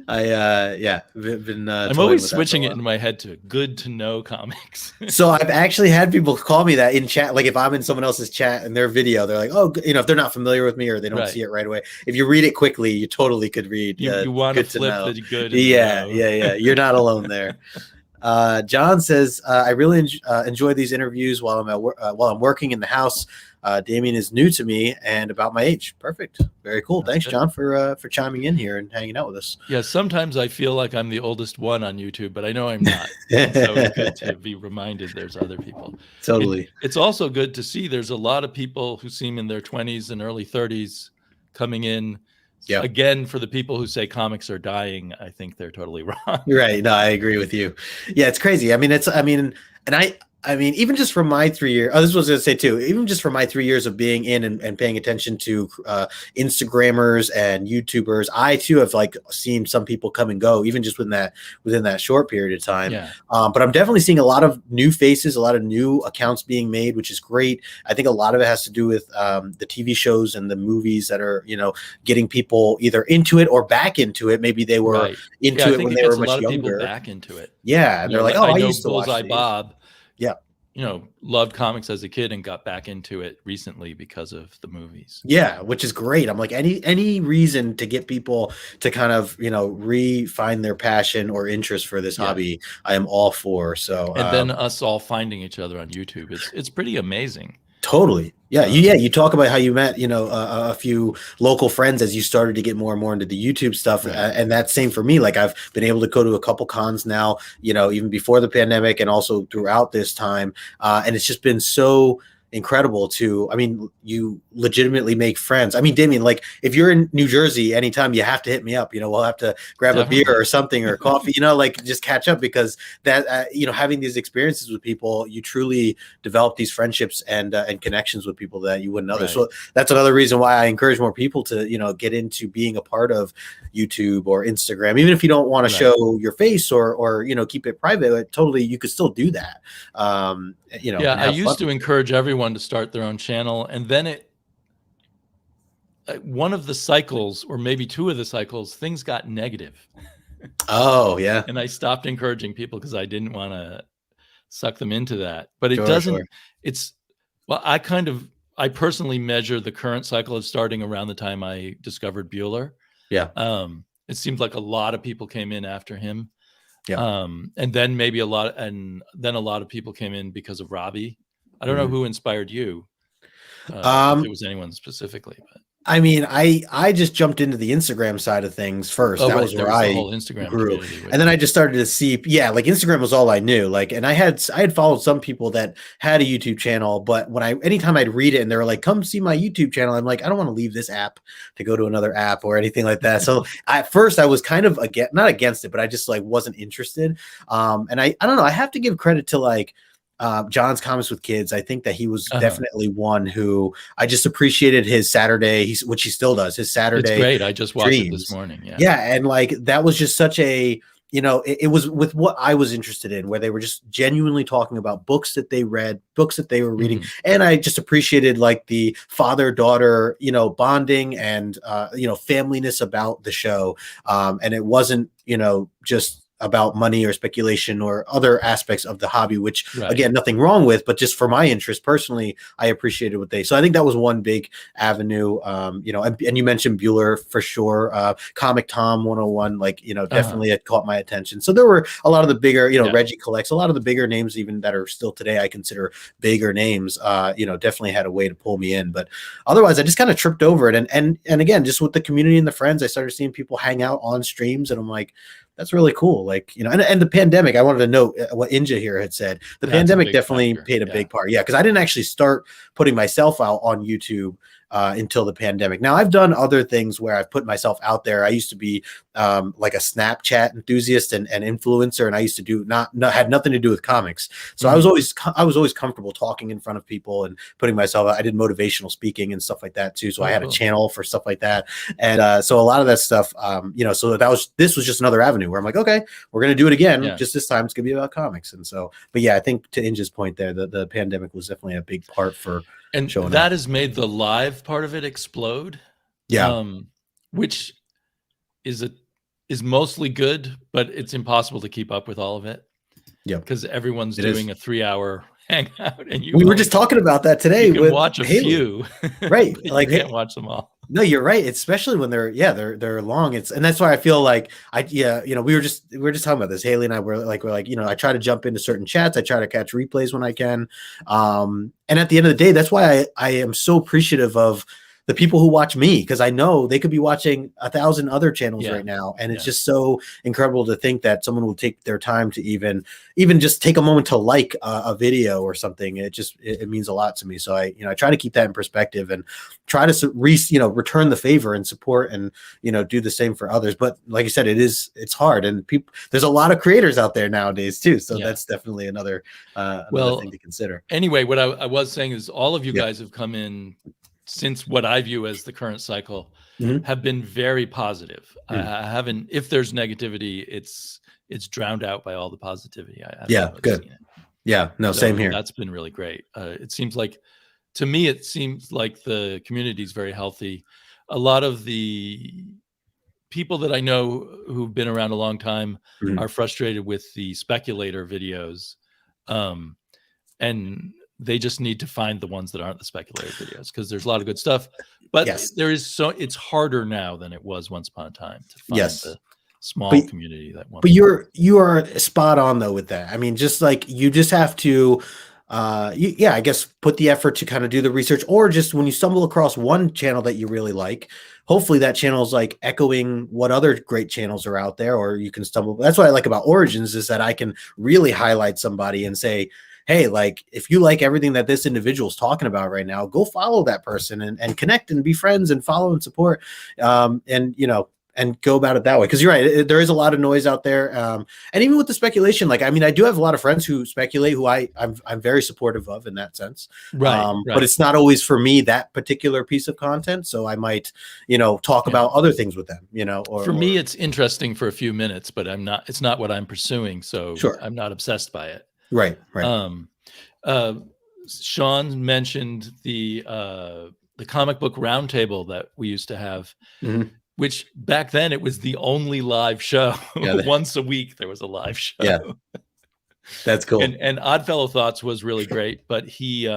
I'm always switching it in my head to good to know comics. So I've actually had people call me that in chat. Like if I'm in someone else's chat and their video, they're like, oh, if they're not familiar with me or they don't see it right away. If you read it quickly, you totally could read. You want to flip the good. Yeah. You're not alone there. John says, I really enjoy these interviews while I'm working in the house. Damian is new to me and about my age. Perfect. Very cool. Thanks, John, for chiming in here and hanging out with us. Yeah, sometimes I feel like I'm the oldest one on YouTube, but I know I'm not. So it's good to be reminded there's other people. Totally. It's also good to see there's a lot of people who seem in their 20s and early 30s coming in. Yeah. Again, for the people who say comics are dying, I think they're totally wrong. Right. No, I agree with you. Yeah, it's crazy. Even just from my 3 years, this was going to say too, even just from my 3 years of being in and paying attention to Instagrammers and YouTubers, I too have like seen some people come and go, even just within that short period of time. Yeah. But I'm definitely seeing a lot of new faces, a lot of new accounts being made, which is great. I think a lot of it has to do with the TV shows and the movies that are, getting people either into it or back into it. Maybe they were into it when they were much younger. Back into it. Yeah. And they're like, oh, I used to watch Bullseye Bob. Yeah. Loved comics as a kid and got back into it recently because of the movies. Yeah, which is great. I'm like, any reason to get people to kind of, re-find their passion or interest for this hobby, I am all for. So and then us all finding each other on YouTube. It's pretty amazing. Totally. Yeah. You talk about how you met, a few local friends as you started to get more and more into the YouTube stuff. Right. And that's same for me. Like I've been able to go to a couple cons now, even before the pandemic and also throughout this time. And it's just been so incredible you legitimately make friends. Damian, like if you're in New Jersey, anytime you have to hit me up, we'll have to grab a beer or something or coffee, like just catch up because that, having these experiences with people, you truly develop these friendships and connections with people that you wouldn't know. Right. So that's another reason why I encourage more people to, get into being a part of YouTube or Instagram, even if you don't want to show your face or, keep it private, totally, you could still do that. I used to encourage everyone to start their own channel, and then one of the cycles, or maybe two of the cycles, things got negative. Oh yeah. And I stopped encouraging people because I didn't want to suck them into that. But it doesn't. I personally measure the current cycle as starting around the time I discovered Bueller. Yeah. It seemed like a lot of people came in after him. Yeah. And then maybe a lot of people came in because of Robbie. I don't know who inspired you. If it was anyone specifically, but I just jumped into the Instagram side of things first. That was where I whole Instagram grew, and then I just started to see. Yeah, like Instagram was all I knew. Like, and I had followed some people that had a YouTube channel, but anytime I'd read it and they were like, "Come see my YouTube channel," I'm like, I don't want to leave this app to go to another app or anything like that. So at first I was kind of not against it, but I just like wasn't interested. And I don't know. I have to give credit to like. John's Comics with Kids. I think that he was definitely one who I just appreciated his Saturday, which he still does, his Saturday. It's great. I just watched it this morning. Yeah. Yeah. And like, that was just such a, it was with what I was interested in, where they were just genuinely talking about books that they read, books that they were reading. Mm-hmm. And I just appreciated like the father-daughter, bonding and, familyness about the show. And it wasn't, just, about money or speculation or other aspects of the hobby, which Right. again, nothing wrong with, but just for my interest personally, I appreciated what they. So I think that was one big avenue. You know, and you mentioned Bueller for sure. Comic Tom 101, like, you know, definitely it caught my attention. So there were a lot of the bigger, you know, Reggie Collects, a lot of the bigger names even that are still today I consider bigger names. You know, definitely had a way to pull me in, but otherwise I just kind of tripped over it. And again, just with the community and the friends, I started seeing people hang out on streams, and I'm like, that's really cool. Like, you know, and the pandemic, I wanted to note what Inja here had said. The pandemic definitely played a big part. Yeah, because I didn't actually start putting myself out on YouTube until the pandemic. Now, I've done other things where I've put myself out there. I used to be like a Snapchat enthusiast and influencer, and I used to do had nothing to do with comics. So I was always comfortable talking in front of people and putting myself out. I did motivational speaking and stuff like that too. So I had a channel for stuff like that, and so a lot of that stuff, you know. So this was just another avenue where I'm like, okay, we're gonna do it again. Just this time, it's gonna be about comics. And so, but yeah, I think to Inja's point there, the pandemic was definitely a big part for. And that has made the live part of it explode. Yeah. Which is mostly good, but it's impossible to keep up with all of it. Yeah. Because everyone's doing a 3-hour hangout, and we were just talking about that today. You can watch a few. Right. Like you can't watch them all. No, you're right. Especially when they're long. And that's why I feel like you know, we were just talking about this. Haley and I were like, you know, I try to jump into certain chats. I try to catch replays when I can. And at the end of the day, that's why I am so appreciative of the people who watch me, because I know they could be watching 1,000 other channels right now. And it's just so incredible to think that someone will take their time to even just take a moment to like a video or something. It means a lot to me. So I try to keep that in perspective and try to return the favor and support and, you know, do the same for others. But like you said, it's hard, and there's a lot of creators out there nowadays too. So that's definitely another thing to consider. Anyway, what I was saying is all of you guys have come in since what I view as the current cycle have been very positive. I haven't, if there's negativity, it's drowned out by all the positivity. Good. Yeah, no, same here. That's been really great. It seems like, to me, it seems like the community is very healthy. A lot of the people that I know who've been around a long time are frustrated with the speculator videos. And they just need to find the ones that aren't the speculator videos, because there's a lot of good stuff. But it's harder now than it was once upon a time to find the small community that wants. But you are spot on though with that. I mean, just like you just have to I guess put the effort to kind of do the research, or just when you stumble across one channel that you really like, hopefully that channel is like echoing what other great channels are out there, or you can stumble. That's what I like about Origins, is that I can really highlight somebody and say, hey, like, if you like everything that this individual is talking about right now, go follow that person and connect and be friends and follow and support. And, you know, and go about it that way. Because you're right, there is a lot of noise out there. And even with the speculation, like, I mean, I do have a lot of friends who speculate, who I'm very supportive of in that sense. Right. But it's not always for me, that particular piece of content. So I might, you know, talk about other things with them, you know. For me, it's interesting for a few minutes, but it's not what I'm pursuing. So I'm not obsessed by it. Right. Sean mentioned the comic book roundtable that we used to have, which back then it was the only live show. Once a week there was a live show. Yeah, that's cool. And Oddfellow Thoughts was really great, but he,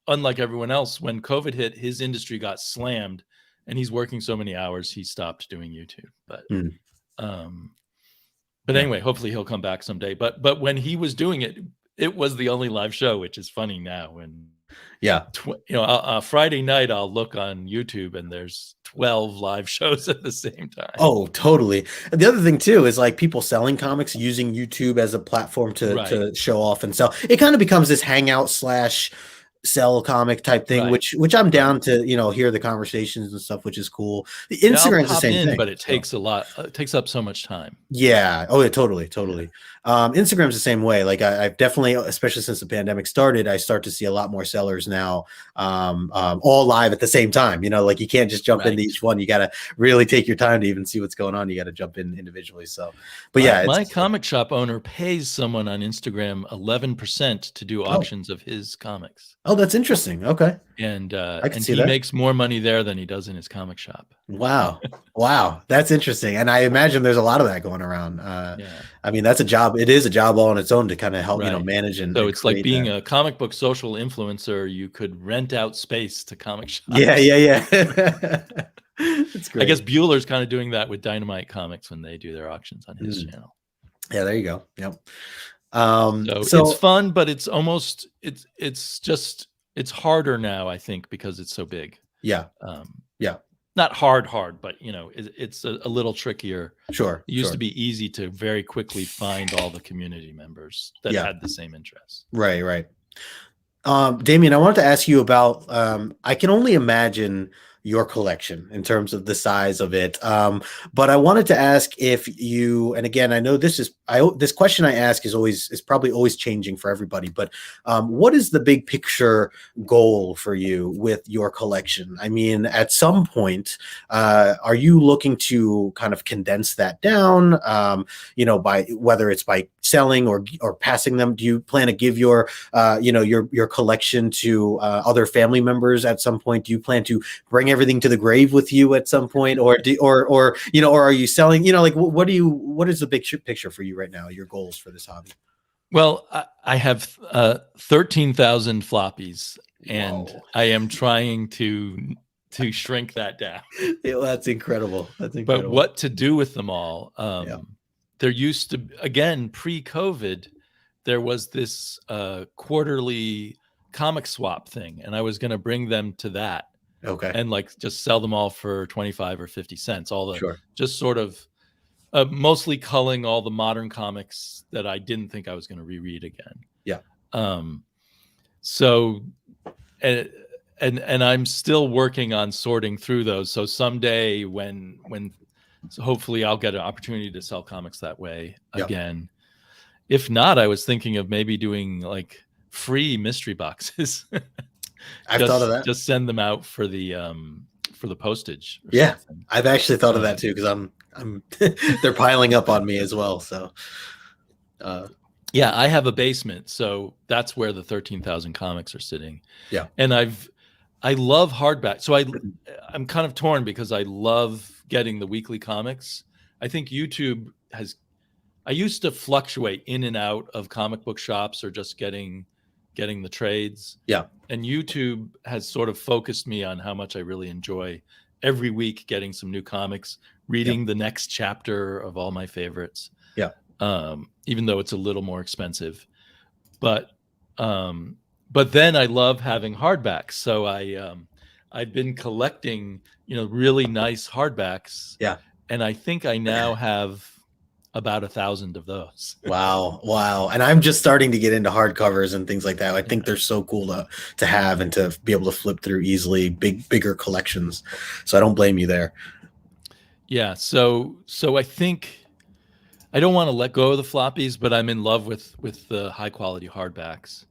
unlike everyone else, when COVID hit, his industry got slammed, and he's working so many hours he stopped doing YouTube. But anyway, hopefully he'll come back someday. But when he was doing it, it was the only live show, which is funny now. And Friday night I'll look on YouTube and there's 12 live shows at the same time. Oh, totally. And the other thing too is like people selling comics using YouTube as a platform to show off and sell. It kind of becomes this hangout / sell comic type thing, which I'm down to, you know, hear the conversations and stuff, which is cool. The Instagram's the same thing, but it takes a lot. It takes up so much time. Yeah. Oh, yeah, totally. Instagram's the same way. Like I've definitely, especially since the pandemic started, I start to see a lot more sellers now, all live at the same time. You know, like you can't just jump into each one. You got to really take your time to even see what's going on. You got to jump in individually. So, but yeah, my comic shop owner pays someone on Instagram 11% to do auctions of his comics. Oh, that's interesting. Okay. And I can see he that. makes more money there than he does in his comic shop. Wow. Wow. That's interesting. And I imagine there's a lot of that going around. Yeah. I mean, that's a job. It is a job all on its own to kind of help, Right. manage and So it's like create being that. a comic book social influencer. You could rent out space to comic shops. Yeah. That's great. I guess Bueller's kind of doing that with Dynamite Comics when they do their auctions on his channel. Yeah, there you go. Yep. So it's fun, but it's almost it's harder now, I think, because it's so big. Yeah. Yeah. Not hard, but it's a little trickier. Sure. It used to be easy to very quickly find all the community members that had the same interests. Right. Damian, I wanted to ask you about, I can only imagine your collection in terms of the size of it. But I wanted to ask if you, and again, I know this question I ask is probably always changing for everybody, but what is the big picture goal for you with your collection? I mean, at some point, are you looking to kind of condense that down, by whether it's by selling or passing them? Do you plan to give your collection to other family members at some point? Do you plan to bring everything to the grave with you at some point, or are you selling? What is the big picture for you right now? Your goals for this hobby? Well, I have 13,000 floppies, and I am trying to shrink that down. Yeah, that's incredible. But what to do with them all? There used to, again, pre-COVID, there was this quarterly comic swap thing, and I was going to bring them to that. Okay. And just sell them all for 25 or 50 cents. Just sort of mostly culling all the modern comics that I didn't think I was going to reread again. Yeah. So, and I'm still working on sorting through those. So someday so hopefully I'll get an opportunity to sell comics that way again. If not, I was thinking of maybe doing free mystery boxes. I've thought of that. Just send them out for the postage. Something. I've actually thought of that too, because I'm they're piling up on me as well. So, I have a basement, so that's where the 13,000 comics are sitting. Yeah, and I love hardback, so I'm kind of torn because I love getting the weekly comics. I think YouTube I used to fluctuate in and out of comic book shops or just getting the trades. Yeah. And YouTube has sort of focused me on how much I really enjoy every week getting some new comics, reading the next chapter of all my favorites. Yeah. Even though it's a little more expensive. But then I love having hardbacks. So I've been collecting, really nice hardbacks. Yeah. And I think I now have about 1,000 of those. Wow. And I'm just starting to get into hardcovers and things like that. I think they're so cool to have and to be able to flip through easily, bigger collections. So I don't blame you there. Yeah. So I think I don't want to let go of the floppies, but I'm in love with the high quality hardbacks.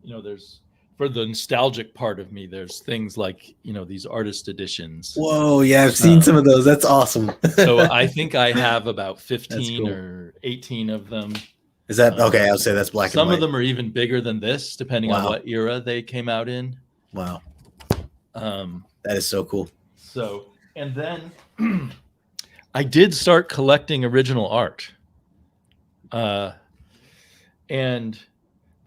There's, for the nostalgic part of me, there's things like, these artist editions. Whoa. Yeah. I've seen some of those. That's awesome. So I think I have about 15 or 18 of them. Is that okay? I'll say that's black and white. Some of them are even bigger than this, depending on what era they came out in. Wow. That is so cool. So, and then I did start collecting original art. And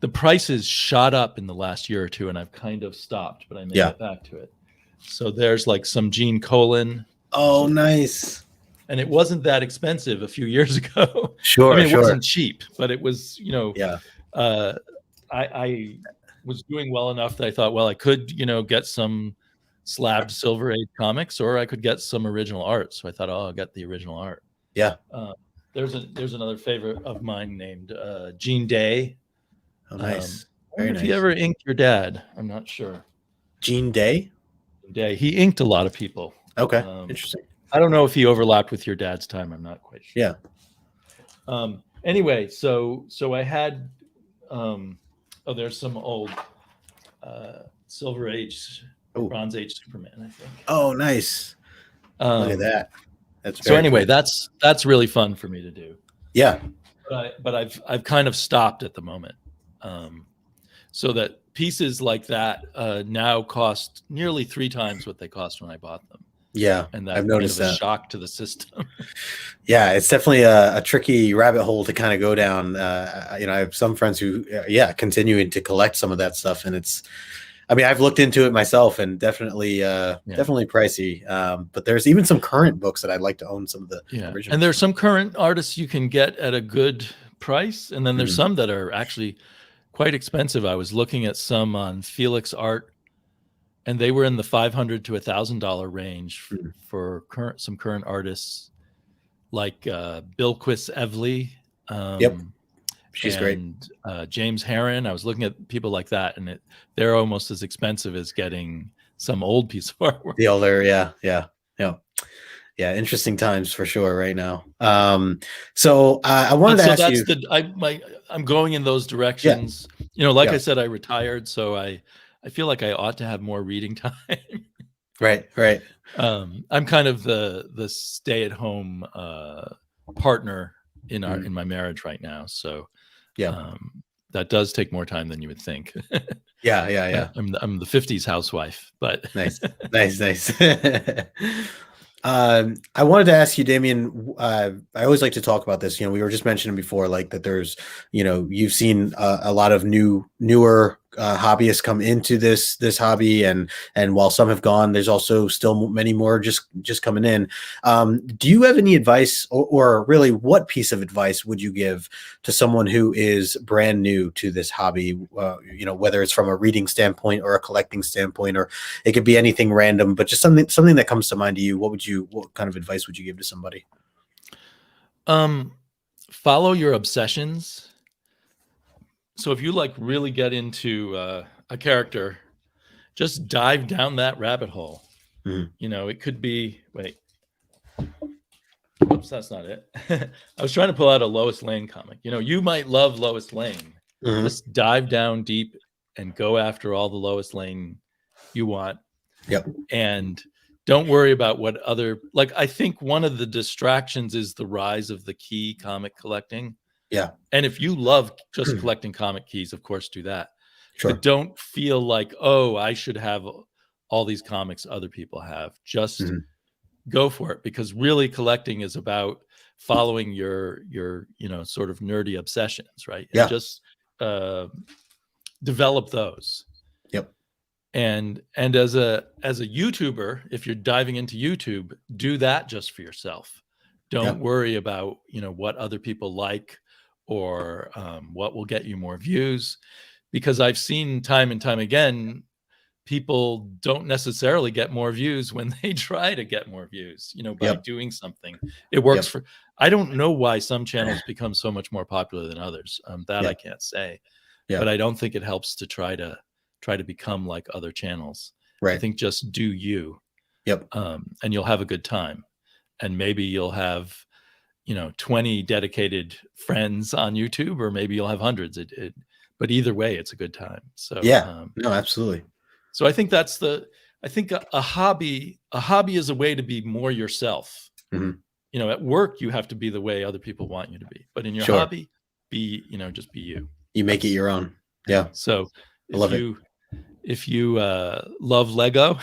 the prices shot up in the last year or two, and I've kind of stopped, but I may get back to it. So there's some Gene Colan. Oh, nice. And it wasn't that expensive a few years ago. Sure, it wasn't cheap, but it was, I was doing well enough that I thought, well, I could, get some slabbed Silver Age comics, or I could get some original art. So I thought, I'll get the original art. Yeah. There's another favorite of mine named Gene Day. Oh, nice. Very nice. If he ever inked your dad, I'm not sure. Gene Day? Day. He inked a lot of people. Okay. Interesting. I don't know if he overlapped with your dad's time. I'm not quite sure. Yeah. Anyway, so I had there's some old Silver Age, Bronze Age Superman, I think. Oh, nice. Look at that. So anyway, cool. That's really fun for me to do. Yeah. But I've kind of stopped at the moment. So that pieces like that now cost nearly 3 times what they cost when I bought them. Yeah, and I've that's noticed kind of a that. shock to the system. Yeah, it's definitely a tricky rabbit hole to kind of go down. I have some friends who, continuing to collect some of that stuff, and I've looked into it myself, and definitely pricey. But there's even some current books that I'd like to own some of the originals. And there's some current artists you can get at a good price, and then there's some that are actually quite expensive. I was looking at some on Felix Art, and they were in the $500 to $1,000 range for some current artists, like Bilquis Evely. She's great. James Herron. I was looking at people like that, and they're almost as expensive as getting some old piece of artwork. The older, yeah. Interesting times for sure right now. So I wanted to ask you. I'm going in those directions. Like I said, I retired, so I feel like I ought to have more reading time. Right. I'm kind of the stay-at-home partner in my marriage right now, so that does take more time than you would think. Yeah. I'm the 50s housewife, but nice. I wanted to ask you, Damian, I always like to talk about this. We were just mentioning before, like that there's, you've seen a lot of newer hobbyists come into this hobby, and while some have gone, there's also still many more just coming in. Do you have any advice, or really what piece of advice would you give to someone who is brand new to this hobby? Whether it's from a reading standpoint or a collecting standpoint, or it could be anything random, but just something that comes to mind to you. What kind of advice would you give to somebody? Follow your obsessions. So if you really get into a character, just dive down that rabbit hole. It could be, oops, that's not it. I was trying to pull out a Lois Lane comic. You might love Lois Lane. Just dive down deep and go after all the Lois Lane you want. Yep. And don't worry about what I think one of the distractions is the rise of the key comic collecting. Yeah. And if you love just collecting comic keys, of course, do that. Sure. But don't feel like, oh, I should have all these comics other people have. Just go for it, because really collecting is about following your sort of nerdy obsessions, right? Yeah. And just develop those. Yep. And as a YouTuber, if you're diving into YouTube, do that just for yourself. Don't worry about what other people like, or what will get you more views, because I've seen time and time again, people don't necessarily get more views when they try to get more views, by doing something. It works I don't know why some channels become so much more popular than others. I can't say, but I don't think it helps to try to become like other channels. Right. I think just do you. Yep. And you'll have a good time, and maybe you'll have 20 dedicated friends on YouTube, or maybe you'll have hundreds. But either way, it's a good time. So no, absolutely. So I think a hobby is a way to be more yourself. At work, you have to be the way other people want you to be, but in your hobby, just be you. You make it your own. Yeah. So if you love Lego,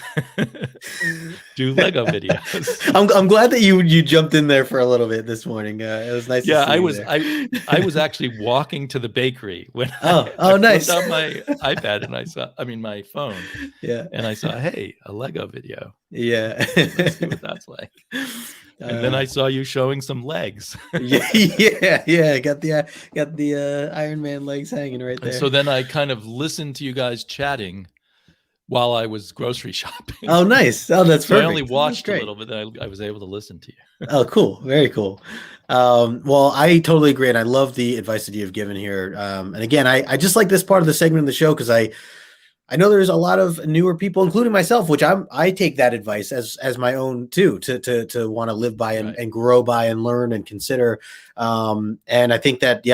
do Lego videos. I'm glad that you jumped in there for a little bit this morning. It was nice. Yeah, to see I was actually walking to the bakery when I nice. Out my iPad, and my phone. Yeah, and I saw, hey, a Lego video. Yeah, let's see what that's like. And then I saw you showing some legs. yeah. Got the Iron Man legs hanging right there. And so then I kind of listened to you guys chatting while I was grocery shopping. Oh, nice. Oh, that's perfect. I only watched a little bit, then I was able to listen to you. Oh, cool. Very cool. Well, I totally agree, and I love the advice that you've given here. And again, I just like this part of the segment of the show, because I know there's a lot of newer people, including myself, which I take that advice as my own too, to want to live by and grow by and learn and consider. And I think that,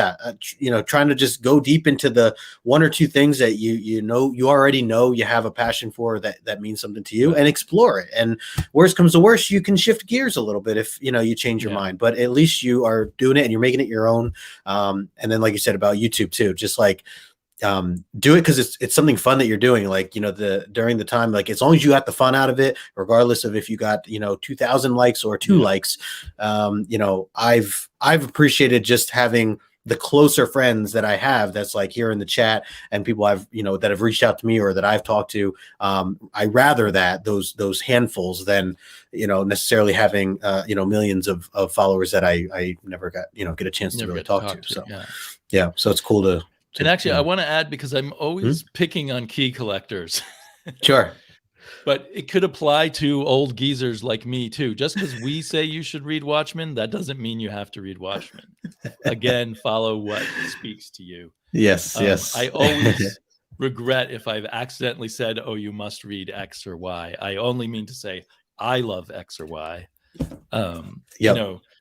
trying to just go deep into the one or two things that you already know you have a passion for, that means something to you, and explore it. And worst comes to worst, you can shift gears a little bit if you change your mind, but at least you are doing it and you're making it your own. And then, like you said about YouTube too, just like, do it because it's something fun that you're doing. Like, during the time, like as long as you got the fun out of it, regardless of if you got 2,000 likes or 2 likes, I've appreciated just having the closer friends that I have that's like here in the chat and people I've that have reached out to me or that I've talked to. I rather that those handfuls than necessarily having millions of followers that I never got get a chance to really talk to. So so it's cool to. And actually, I want to add, because I'm always picking on key collectors. Sure. But it could apply to old geezers like me too. Just because we say you should read Watchmen, that doesn't mean you have to read Watchmen. Again, follow what speaks to you. Yes. I always regret if I've accidentally said, "Oh, you must read X or Y." I only mean to say I love X or Y.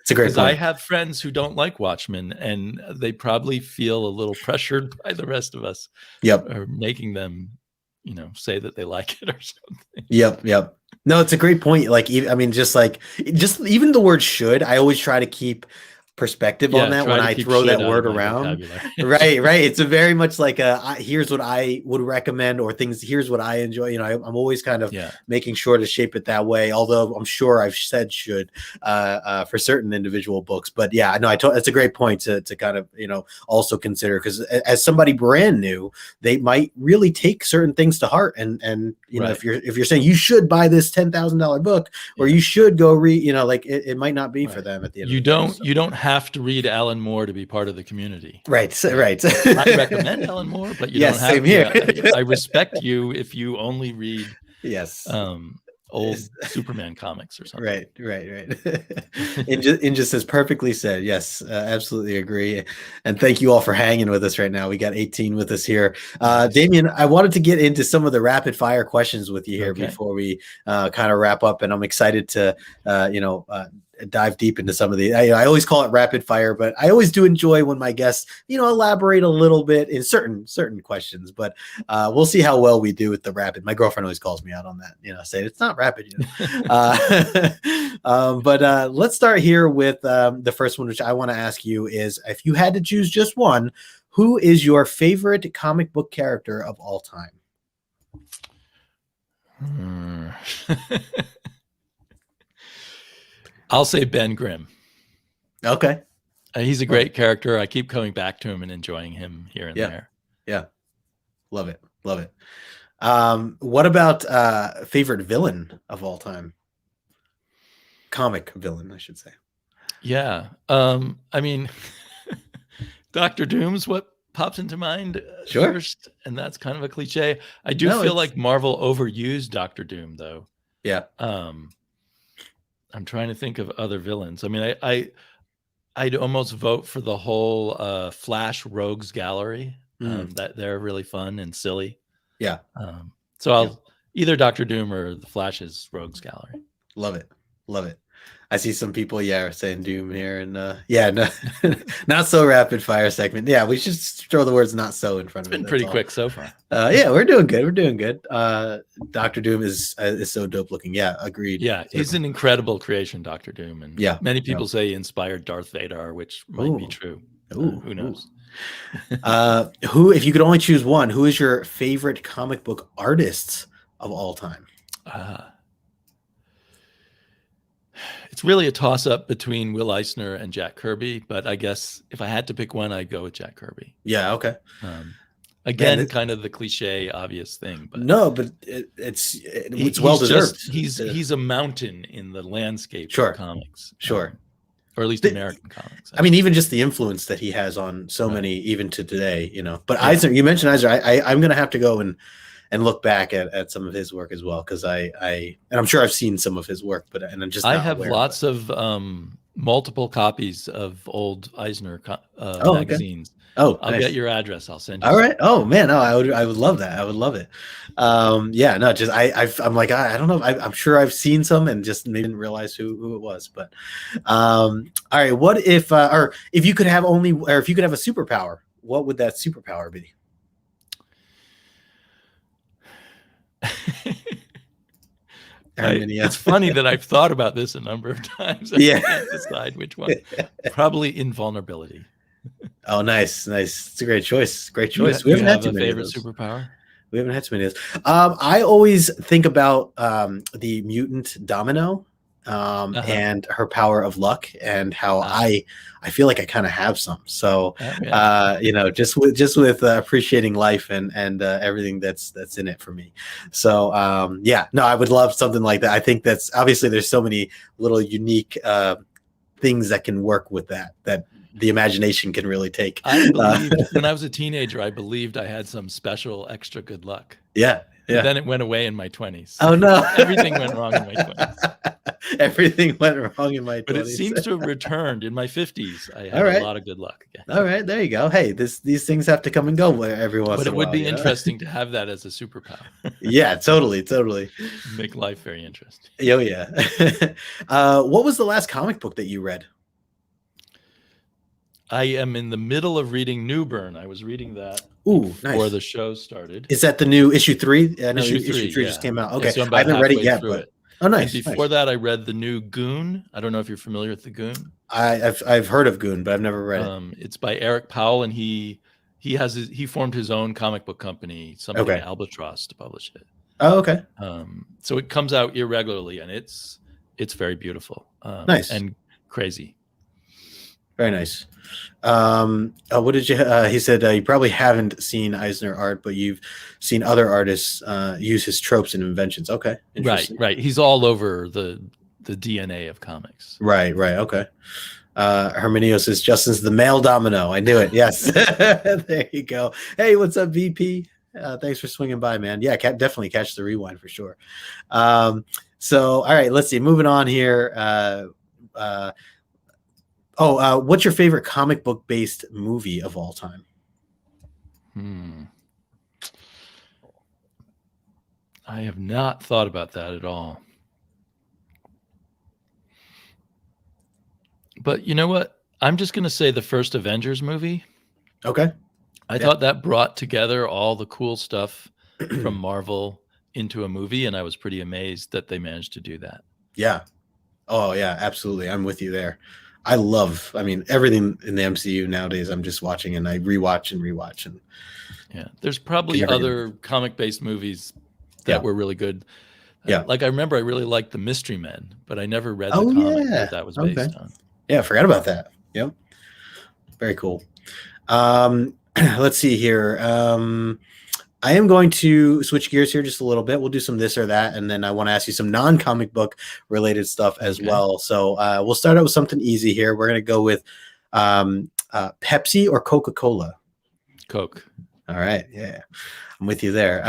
It's a great point. I have friends who don't like Watchmen, and they probably feel a little pressured by the rest of us. Or making them say that they like it or something. Yep. No, it's a great point. Like, just even the word should, I always try to keep perspective on that when I throw that word around. Right. It's a very much like here's what I would recommend, or things, here's what I enjoy. I'm always kind of making sure to shape it that way. Although I'm sure I've said should for certain individual books, but it's a great point to kind of also consider, because as somebody brand new, they might really take certain things to heart, and if you're saying you should buy this $10,000 book or you should go read, it might not be for them at the end. You don't have to read Alan Moore to be part of the community. Right. I recommend Alan Moore, but you don't have same here. I respect you if you only read old Superman comics or something. Right. Injust says perfectly said. Yes, absolutely agree. And thank you all for hanging with us right now. We got 18 with us here. Damian, I wanted to get into some of the rapid fire questions with you here before we kind of wrap up. And I'm excited to, dive deep into some of the, I always call it rapid fire, but I always do enjoy when my guests, elaborate a little bit in certain questions, but we'll see how well we do with the rapid. My girlfriend always calls me out on that, saying it's not rapid. But let's start here with the first one, which I want to ask you is, if you had to choose just one, who is your favorite comic book character of all time? I'll say Ben Grimm. Okay. He's a great character. I keep coming back to him and enjoying him here and there. Yeah. Love it. What about favorite villain of all time? Comic villain, I should say. Yeah. Dr. Doom's what pops into mind first, and that's kind of a cliche. I do feel like Marvel overused Dr. Doom, though. Yeah. I'm trying to think of other villains. I'd almost vote for the whole Flash Rogues Gallery. That they're really fun and silly. Yeah. So I'll either Dr. Doom or the Flash's Rogues Gallery. Love it. I see some people, saying Doom here, and no, not so rapid fire segment. Yeah, we should throw the words "not so" in front of it. It's been pretty quick so far. We're doing good. Dr. Doom is so dope looking. Yeah, agreed. Yeah, he's an incredible creation, Dr. Doom, and many people say he inspired Darth Vader, which might be true. Who knows? If you could only choose one, who is your favorite comic book artists of all time? It's really a toss-up between Will Eisner and Jack Kirby, but I guess if I had to pick one, I'd go with Jack Kirby. Yeah, okay. Again, kind of the cliche, obvious thing, but it's well deserved. He's a mountain in the landscape of comics. Sure. Or at least American comics. Even just the influence that he has on so many, even to today, But Eisner, you mentioned Eisner. I'm going to have to go and look back at some of his work as well, because and I'm sure I've seen some of his work, but I have lots of multiple copies of old Eisner magazines. Okay. Oh, I'll get your address. I'll send you. All right. Oh man, no, I would love that. I would love it. Just I'm like, I don't know. I'm sure I've seen some and just maybe didn't realize who it was. But all right, what if if you could have a superpower, what would that superpower be? It's funny that I've thought about this a number of times. I can't decide which one. Probably invulnerability. Oh, nice. It's a great choice. Great choice. We haven't had too many of those. Superpower? We haven't had too many of those. I always think about the mutant Domino and her power of luck, and how I feel like I kind of have some. So just with appreciating life and everything that's in it for me. So I would love something like that. I think that's obviously there's so many little unique things that can work with that the imagination can really take. I believed when I was a teenager, I believed I had some special extra good luck. Yeah. And then it went away in my 20s. Oh no. Everything went wrong in my 20s. Everything went wrong in my 20s. But it seems to have returned in my 50s. I had a lot of good luck again. All right, there you go. Hey, these things have to come and go every once in a while. But it would be interesting to have that as a superpower. Yeah, totally. Make life very interesting. Oh yeah. What was the last comic book that you read? I am in the middle of reading New Byrne. I was reading that before the show started. Is that the new issue 3? I know issue 3 just came out. Okay, so I haven't read it yet. But oh, nice. And before that, I read the new Goon. I don't know if you're familiar with the Goon. I've heard of Goon, but I've never read it. It's by Eric Powell, and he formed his own comic book company, somebody Albatross, to publish it. Oh, okay. So it comes out irregularly, and it's very beautiful. Nice and crazy. Very nice. What did you? He said you probably haven't seen Eisner art, but you've seen other artists use his tropes and inventions. Okay, right. He's all over the DNA of comics. Right. Okay. Herminio says Justin's the male Domino. I knew it. Yes. There you go. Hey, what's up, VP? Thanks for swinging by, man. Yeah, definitely catch the rewind for sure. So, all right, let's see. Moving on here. What's your favorite comic book based movie of all time? I have not thought about that at all. But you know what? I'm just going to say the first Avengers movie. Okay. I thought that brought together all the cool stuff from Marvel into a movie, and I was pretty amazed that they managed to do that. Yeah. Oh, yeah, absolutely. I'm with you there. Everything in the MCU nowadays, I'm just watching and I rewatch and yeah, there's probably other comic-based movies that were really good. Yeah, like I remember I really liked The Mystery Men, but I never read the comic that was based on. Yeah, I forgot about that. Yep, very cool. Let's see here. I am going to switch gears here just a little bit. We'll do some this or that, and then I want to ask you some non-comic book related stuff as well. So we'll start out with something easy here. We're going to go with Pepsi or Coca-Cola. Coke. All right. Yeah, I'm with you there.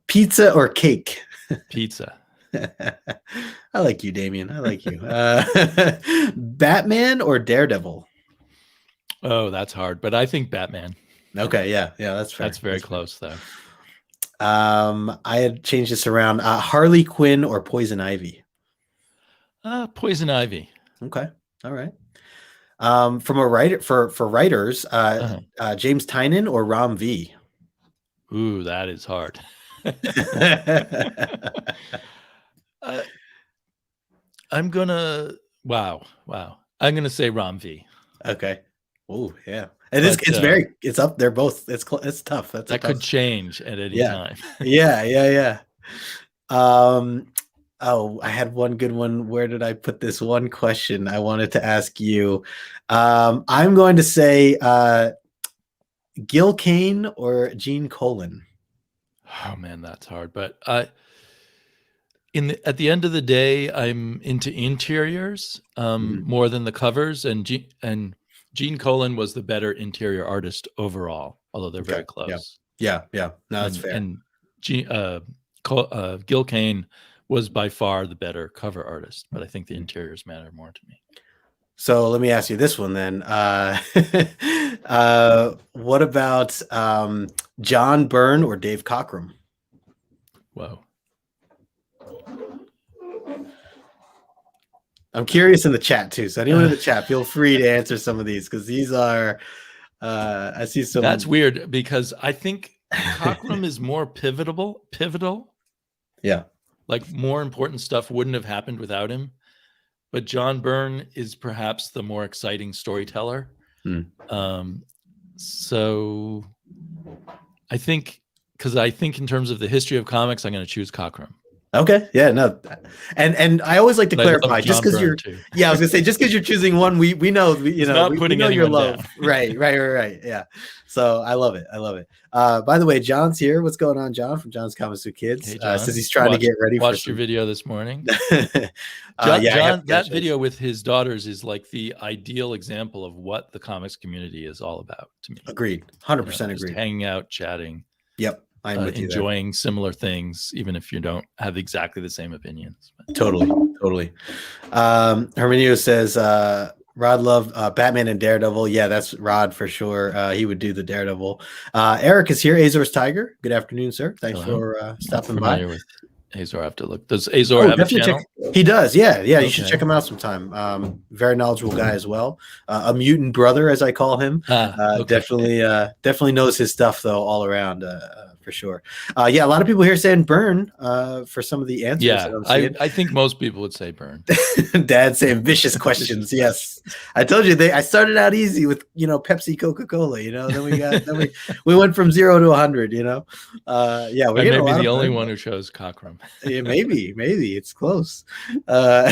Pizza or cake? Pizza. I like you, Damian. I like you. Batman or Daredevil? Oh, that's hard, but I think Batman. Okay, yeah, that's fair. That's very close, though. I had changed this around. Harley Quinn or Poison Ivy? Poison Ivy. Okay, all right. From a writer for writers, James Tynion or Ram V? Ooh, that is hard. I'm gonna I'm gonna say Ram V. Okay. Oh yeah. It's up there both. It's tough. That could change at any time. Yeah. I had one good one. Where did I put this one question I wanted to ask you? I'm going to say Gil Kane or Gene Colan. Oh man, that's hard. But at the end of the day, I'm into interiors more than the covers, and Gene Colan was the better interior artist overall, although they're very close. Yeah. No, that's fair. And Gil Kane was by far the better cover artist, but I think the interiors matter more to me. So let me ask you this one then. What about John Byrne or Dave Cockrum? Whoa. I'm curious in the chat too. So anyone in the chat, feel free to answer some of these because these are. I see some. That's weird because I think Cockrum is more pivotal. Yeah. Like more important stuff wouldn't have happened without him. But John Byrne is perhaps the more exciting storyteller. So I think in terms of the history of comics, I'm going to choose Cockrum. Okay. Yeah. No. And I always like to clarify, just because you're, I was gonna say, just because you're choosing one, we know, we know your love. Down. Right. Yeah. So I love it. By the way, John's here. What's going on, John, from John's Comics with Kids? Hey, John. Says he's trying to get ready. Watched your video this morning. John, that video with his daughters is like the ideal example of what the comics community is all about to me. Agreed. 100% agreed. Just hanging out, chatting. Yep. I'm with you enjoying similar things, even if you don't have exactly the same opinions. Totally. Herminio says, Rod loved Batman and Daredevil. Yeah, that's Rod for sure. He would do the Daredevil. Eric is here. Azor's Tiger. Good afternoon, sir. Thanks for stopping by. With Azor, I have to look. Does Azor have a channel? He does. Yeah. Okay. You should check him out sometime. Very knowledgeable guy as well. A mutant brother, as I call him. Okay. Definitely knows his stuff though, all around. For sure. A lot of people here saying Byrne for some of the answers. Yeah, I think most people would say Byrne. Dad saying vicious questions. Yes, I told you I started out easy with Pepsi, Coca-Cola. Then we went from 0 to 100. We're I may be the only one who chose Cockrum. Yeah, maybe it's close. All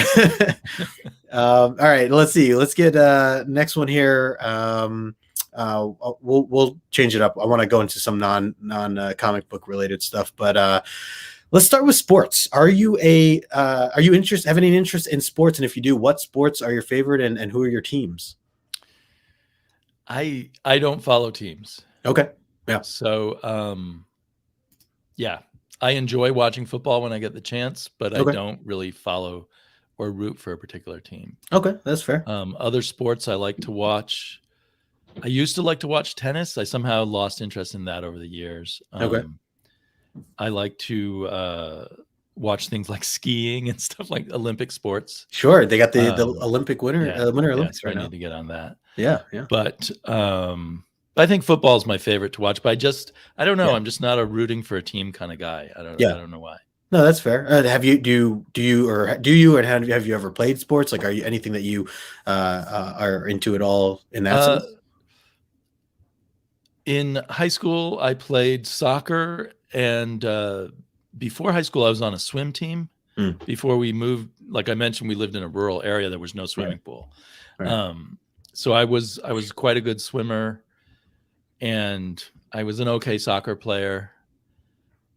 right, let's see. Let's get next one here. We'll change it up. I want to go into some non comic book related stuff, but let's start with sports. Are you have any interest in sports? And if you do, what sports are your favorite and who are your teams? I don't follow teams. Okay. Yeah. So I enjoy watching football when I get the chance, but I don't really follow or root for a particular team. Okay, that's fair. Other sports I like to watch. I used to like to watch tennis. I somehow lost interest in that over the years. I like to watch things like skiing and stuff like Olympic sports. Sure, they got the Olympic winter Olympics right now. I need to get on that. Yeah. But I think football is my favorite to watch. But I don't know. Yeah. I'm just not a rooting for a team kind of guy. I don't know why. No, that's fair. Have you ever played sports? Like, are you anything that you are into at all in that sense? In high school, I played soccer, and before high school, I was on a swim team. Before we moved, like I mentioned, we lived in a rural area. There was no swimming pool. Right. So I was quite a good swimmer, and I was an okay soccer player.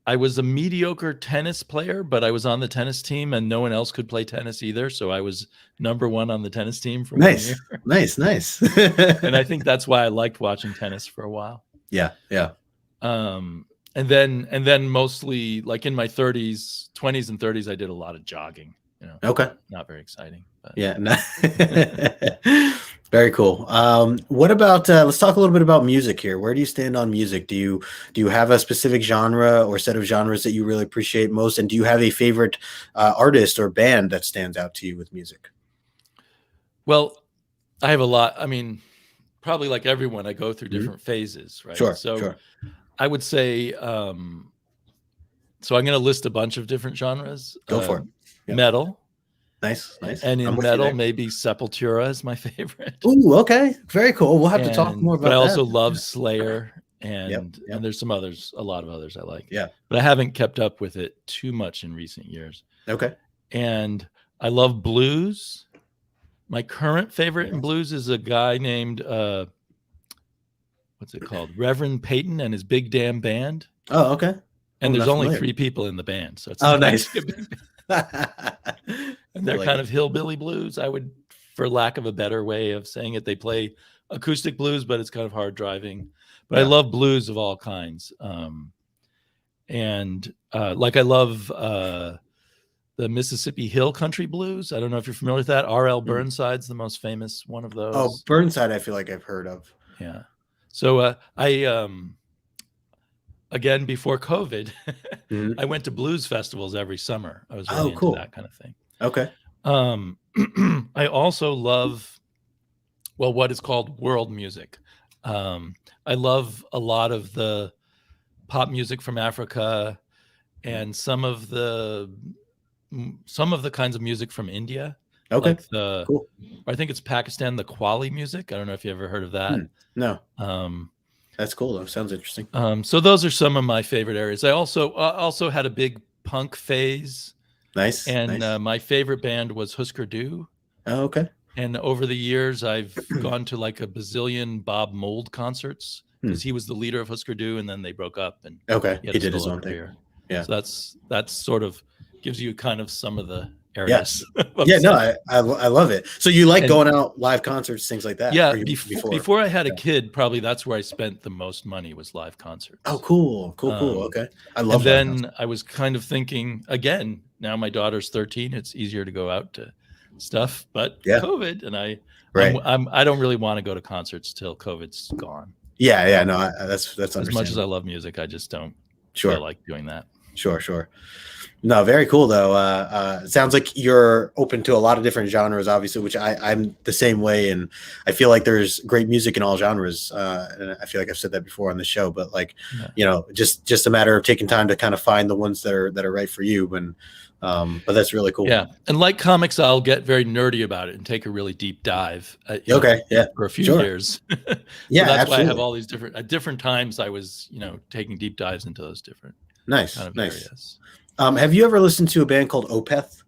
I was a mediocre tennis player, but I was on the tennis team, and no one else could play tennis either. So I was number one on the tennis team for 1 year. Nice. And I think that's why I liked watching tennis for a while. Yeah. And then mostly, like in my 20s and 30s, I did a lot of jogging. Okay. Not very exciting. But. Yeah. Very cool. What about let's talk a little bit about music here. Where do you stand on music? Do you have a specific genre or set of genres that you really appreciate most? And do you have a favorite artist or band that stands out to you with music? Well, I have a lot. I mean, probably like everyone, I go through different phases, right? Sure. I would say, so I'm going to list a bunch of different genres. Go for it. Yep. Metal. Nice. And in metal, maybe Sepultura is my favorite. Ooh, okay. Very cool. We'll have to talk more about that. But I also love Slayer, and there's a lot of others I like. Yeah. But I haven't kept up with it too much in recent years. Okay. And I love blues. My current favorite in blues is a guy named what's it called? Reverend Peyton and his Big Damn Band. Oh, okay. And there's only 3 people in the band, so it's nice. And they're kind of hillbilly blues. I would, for lack of a better way of saying it, they play acoustic blues, but it's kind of hard driving. But I love blues of all kinds. And like I love the Mississippi Hill Country Blues. I don't know if you're familiar with that. R.L. Burnside's the most famous one of those. Oh, Burnside, I feel like I've heard of. Yeah. So I again, before COVID, I went to blues festivals every summer. I was really into that kind of thing. Okay. I also love, what is called world music. I love a lot of the pop music from Africa and some of the kinds of music from India. Okay. Like I think it's Pakistan, the Qawwali music. I don't know if you ever heard of that. No. That's cool though. Sounds interesting. So those are some of my favorite areas. I also had a big punk phase. Nice. And nice. My favorite band was Husker Du. Oh, okay. And over the years, I've gone to like a bazillion Bob Mould concerts because he was the leader of Husker Du, and then they broke up, and okay, he had he a did his solo own career. thing. Yeah. So that's sort of gives you kind of some of the areas. Yeah. No, I love it. So you like going out live concerts, things like that? Yeah. Before I had a kid, probably that's where I spent the most money was live concerts. Oh, cool. Okay. I love. And then I was kind of thinking again. Now my daughter's 13. It's easier to go out to stuff, but COVID, and I don't really want to go to concerts till COVID's gone. Yeah. No, that's as much as I love music, I just don't feel like doing that. Sure. No, very cool though. It sounds like you're open to a lot of different genres, obviously, which I'm the same way, and I feel like there's great music in all genres. And I feel like I've said that before on the show, but like, just a matter of taking time to kind of find the ones that are right for you. And but that's really cool. Yeah, and like comics, I'll get very nerdy about it and take a really deep dive. For a few years. Yeah, so that's absolutely. Why I have all these different at different times. I was taking deep dives into those different nice areas. Have you ever listened to a band called Opeth?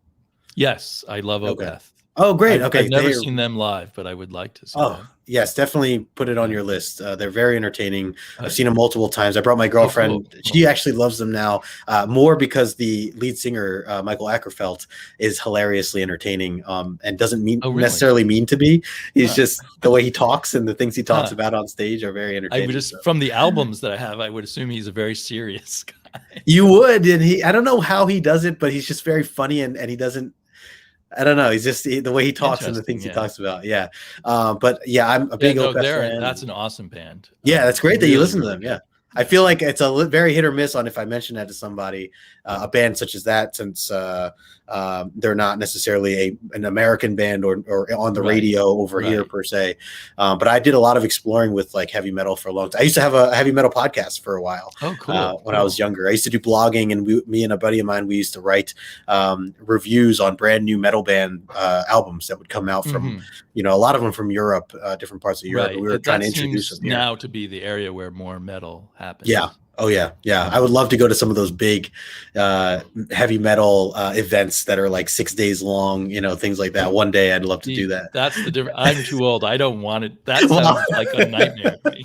Yes, I love Opeth. Oh, great. I've never seen them live, but I would like to see them. Yes, definitely put it on your list. They're very entertaining. I've seen them multiple times. I brought my girlfriend. Cool. She actually loves them now more because the lead singer, Michael Ackerfeld, is hilariously entertaining and doesn't necessarily mean to be. He's just the way he talks and the things he talks about on stage are very entertaining. From the albums that I have, I would assume he's a very serious guy. You would, and I don't know how he does it, but he's just very funny and he doesn't. I don't know. He's just the way he talks and the things he talks about. Yeah. But yeah, I'm a big Opeth fan. That's an awesome band. Yeah, that's great that you listen to them. Yeah. I feel like it's a very hit or miss on if I mention that to somebody, a band such as that, since they're not necessarily an American band or on the radio over here per se. But I did a lot of exploring with like heavy metal for a long time. I used to have a heavy metal podcast for a while. Oh, cool. When I was younger, I used to do blogging, and me and a buddy of mine, we used to write reviews on brand new metal band albums that would come out from, a lot of them from Europe, different parts of Europe. Right. We were trying to introduce them now to be the area where more metal happens. Yeah. Oh yeah. I would love to go to some of those big heavy metal events that are like 6 days long, things like that. One day I'd love to do that. That's the difference. I'm too old. I don't want it. That sounds like a nightmare to me.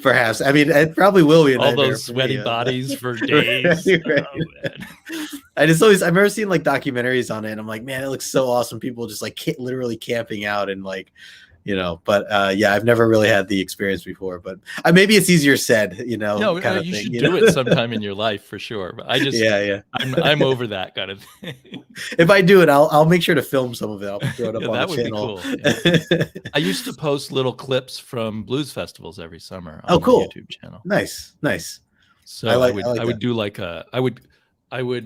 Perhaps. I mean, it probably will be all those sweaty bodies for days. Right. I remember seeing like documentaries on it, and I'm like, man, it looks so awesome. People just like literally camping out and like, but I've never really had the experience before, but maybe it's easier said, No, kind of you thing, should do it sometime in your life for sure. But I just, I'm over that kind of thing. If I do it, I'll make sure to film some of it. I'll throw it up on the channel. That would be cool. I used to post little clips from blues festivals every summer on cool. the YouTube channel. Nice. So I would do like I would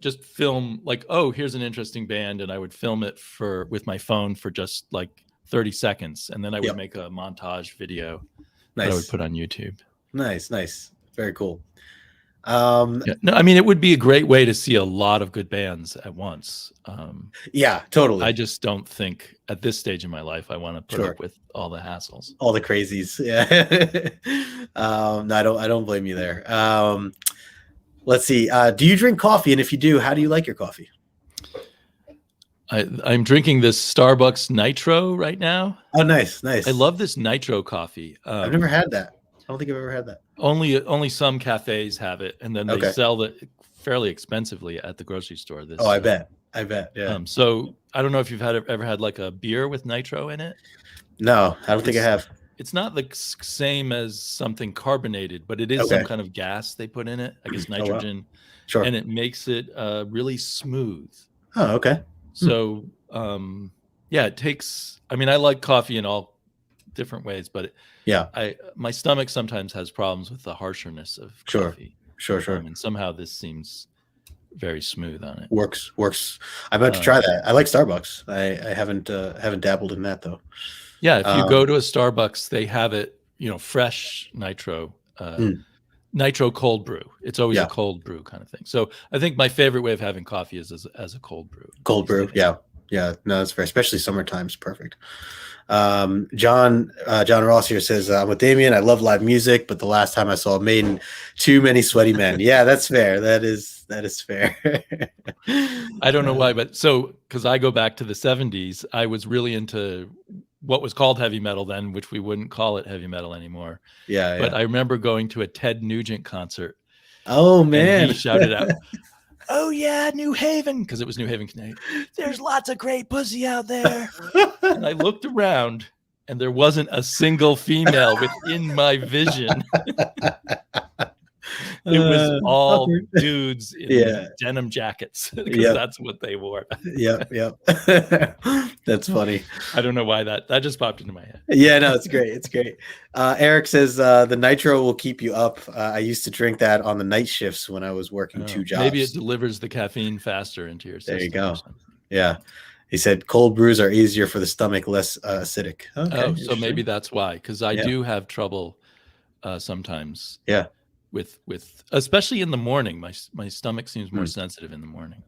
just film like, oh, here's an interesting band, and I would film it with my phone for just like 30 seconds, and then I would make a montage video that I would put on YouTube. Nice. Very cool. No, I mean, it would be a great way to see a lot of good bands at once. Yeah, totally. I just don't think at this stage in my life I want to put up with all the hassles, all the crazies. Yeah. No, I don't blame you there. Let's see. Do you drink coffee? And if you do, how do you like your coffee? I'm drinking this Starbucks Nitro right now. Oh, nice. I love this Nitro coffee. I've never had that. I don't think I've ever had that. Only some cafes have it, and then they sell it fairly expensively at the grocery store. I bet. Yeah. So I don't know if you've ever had like a beer with nitro in it. No, I don't think I have. It's not the same as something carbonated, but it is some kind of gas they put in it. I guess nitrogen. Wow. Sure. And it makes it really smooth. Oh, okay. So, it takes. I mean, I like coffee in all different ways, but my stomach sometimes has problems with the harshness of coffee. Sure. And somehow this seems very smooth on it. Works. I'm about to try that. I like Starbucks. I haven't dabbled in that though. Yeah, if you go to a Starbucks, they have it, fresh nitro. Nitro cold brew. It's always a cold brew kind of thing. So I think my favorite way of having coffee is as a cold brew. Cold brew, yeah. Yeah, no, that's fair. Especially summertime's perfect. John Ross here says, I'm with Damian. I love live music, but the last time I saw Maiden, too many sweaty men. Yeah, that's fair. That is fair. I don't know why, but because I go back to the 70s, I was really into what was called heavy metal then, which we wouldn't call it heavy metal anymore. Yeah. But I remember going to a Ted Nugent concert. Oh, man. And he shouted out, "Oh yeah, New Haven," because it was New Haven, Connecticut. "There's lots of great pussy out there." And I looked around, and there wasn't a single female within my vision. It was all dudes in denim jackets, because that's what they wore. Yep. That's funny. I don't know why that just popped into my head. Yeah, no, it's great. It's great. Eric says the nitro will keep you up. I used to drink that on the night shifts when I was working 2 jobs. Maybe it delivers the caffeine faster into your system. There you go. Yeah. He said cold brews are easier for the stomach, less acidic. Okay, oh, so maybe that's why, because I do have trouble sometimes. Yeah. With especially in the morning, my stomach seems more sensitive in the morning.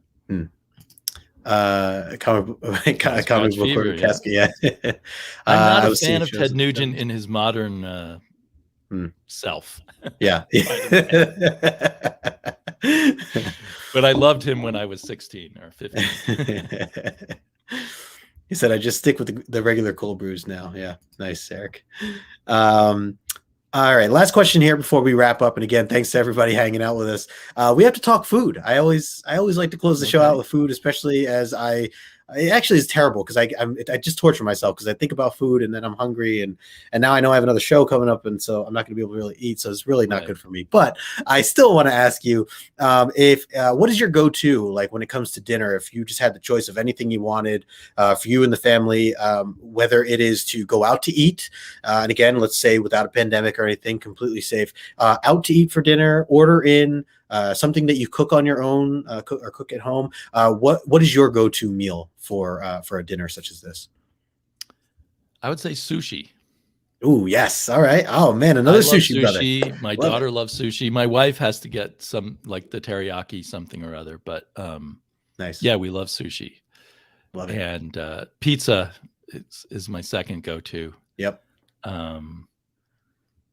Comic book fever, yeah. I'm not a fan of Ted Nugent in his modern self. Yeah. But I loved him when I was 16 or 15. He said, I just stick with the regular cold brews now. Yeah. Nice, Eric. All right, last question here before we wrap up. And again, thanks to everybody hanging out with us. We have to talk food. I always like to close the show out with food, especially as it actually is terrible because I just torture myself because I think about food and then I'm hungry and now I know I have another show coming up and so I'm not going to be able to really eat. So it's really not good for me. But I still want to ask you if what is your go-to like when it comes to dinner? If you just had the choice of anything you wanted for you and the family, whether it is to go out to eat, and again, let's say without a pandemic or anything, completely safe, out to eat for dinner, order in. Something that you cook on your own, cook at home. What is your go-to meal for a dinner such as this? I would say sushi. Oh yes, all right. Oh man, another sushi brother. My daughter loves sushi. My wife has to get some like the teriyaki something or other. But nice. Yeah, we love sushi. Love it. And pizza is my second go-to. Yep.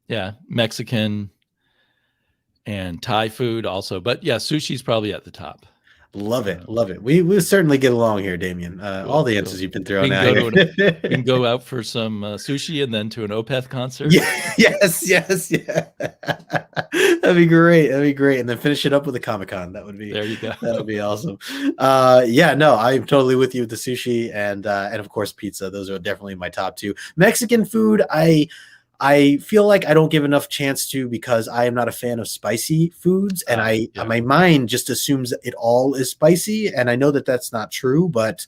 Yeah, Mexican. And Thai food also, but yeah, sushi's probably at the top. Love it. We certainly get along here, Damian. All the answers you've been throwing out here. We can go out for some sushi and then to an Opeth concert. Yes. That'd be great. And then finish it up with a Comic-Con. That would be there. You go. That would be awesome. Yeah, no, I'm totally with you with the sushi and of course pizza. Those are definitely my top two. Mexican food, I feel like I don't give enough chance to because I am not a fan of spicy foods, and my mind just assumes it all is spicy, and I know that that's not true, but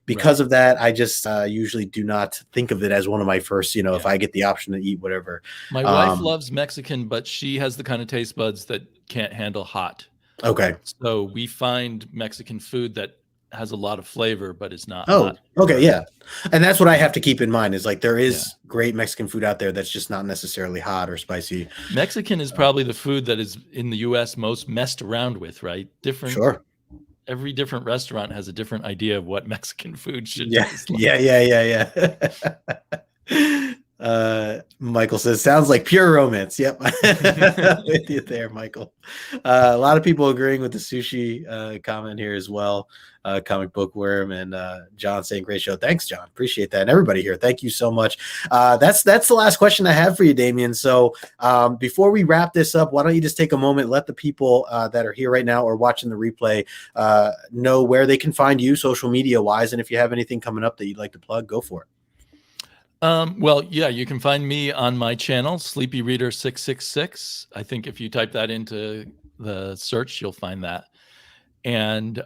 because of that, I just usually do not think of it as one of my first, if I get the option to eat whatever. My wife loves Mexican, but she has the kind of taste buds that can't handle hot. Okay. So we find Mexican food that has a lot of flavor, but it's not. Oh, hot. Okay. Yeah. And that's what I have to keep in mind is like, there is great Mexican food out there that's just not necessarily hot or spicy. Mexican is probably the food that is in the US most messed around with, right? Sure. Every different restaurant has a different idea of what Mexican food should taste like. Yeah. Michael says, sounds like pure romance. Yep. With you there, Michael. A lot of people agreeing with the sushi comment here as well. Comic Book Worm and John saying great show. Thanks, John. Appreciate that. And everybody here, thank you so much. That's the last question I have for you, Damian. So before we wrap this up, why don't you just take a moment, let the people that are here right now or watching the replay know where they can find you social media wise, and if you have anything coming up that you'd like to plug, go for it. Well, yeah, you can find me on my channel, Sleepyreader666. I think if you type that into the search, you'll find that. And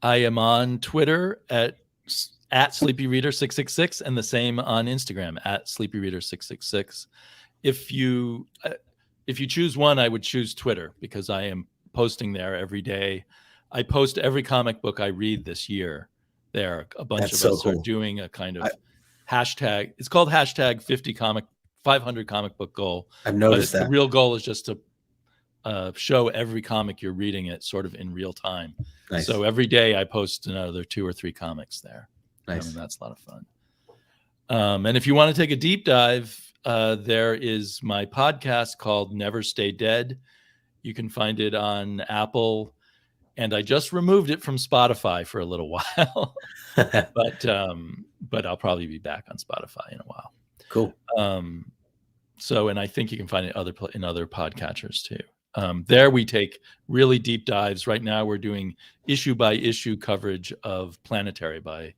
I am on Twitter at Sleepyreader666 and the same on Instagram at Sleepyreader666. If you choose one, I would choose Twitter because I am posting there every day. I post every comic book I read this year there. A bunch of us are doing a kind of hashtag. It's called hashtag 500 comic book goal. I've noticed that. The real goal is just to show every comic you're reading it sort of in real time. Nice. So every day I post another 2 or 3 comics there. Nice. And that's a lot of fun. And if you want to take a deep dive, there is my podcast called Never Stay Dead. You can find it on Apple, and I just removed it from Spotify for a little while, but I'll probably be back on Spotify in a while. Cool. So, and I think you can find it in other podcatchers too. There we take really deep dives. Right now we're doing issue by issue coverage of Planetary by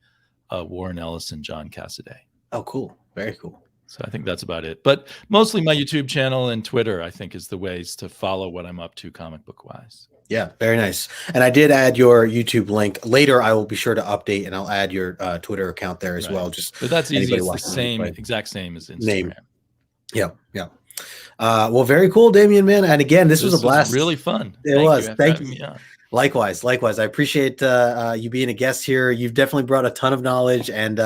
Warren Ellis and John Cassaday. Oh, cool. Very cool. So I think that's about it. But mostly my YouTube channel and Twitter, I think, is the ways to follow what I'm up to comic book wise. Yeah, very nice. And I did add your YouTube link. Later, I will be sure to update, and I'll add your Twitter account there as well. But that's easy. It's the same, exact same as Instagram. Name. Yeah, yeah. Well, very cool, Damian, man. And again, this was a blast. Was really fun. It was. Thank you. Likewise. I appreciate you being a guest here. You've definitely brought a ton of knowledge, and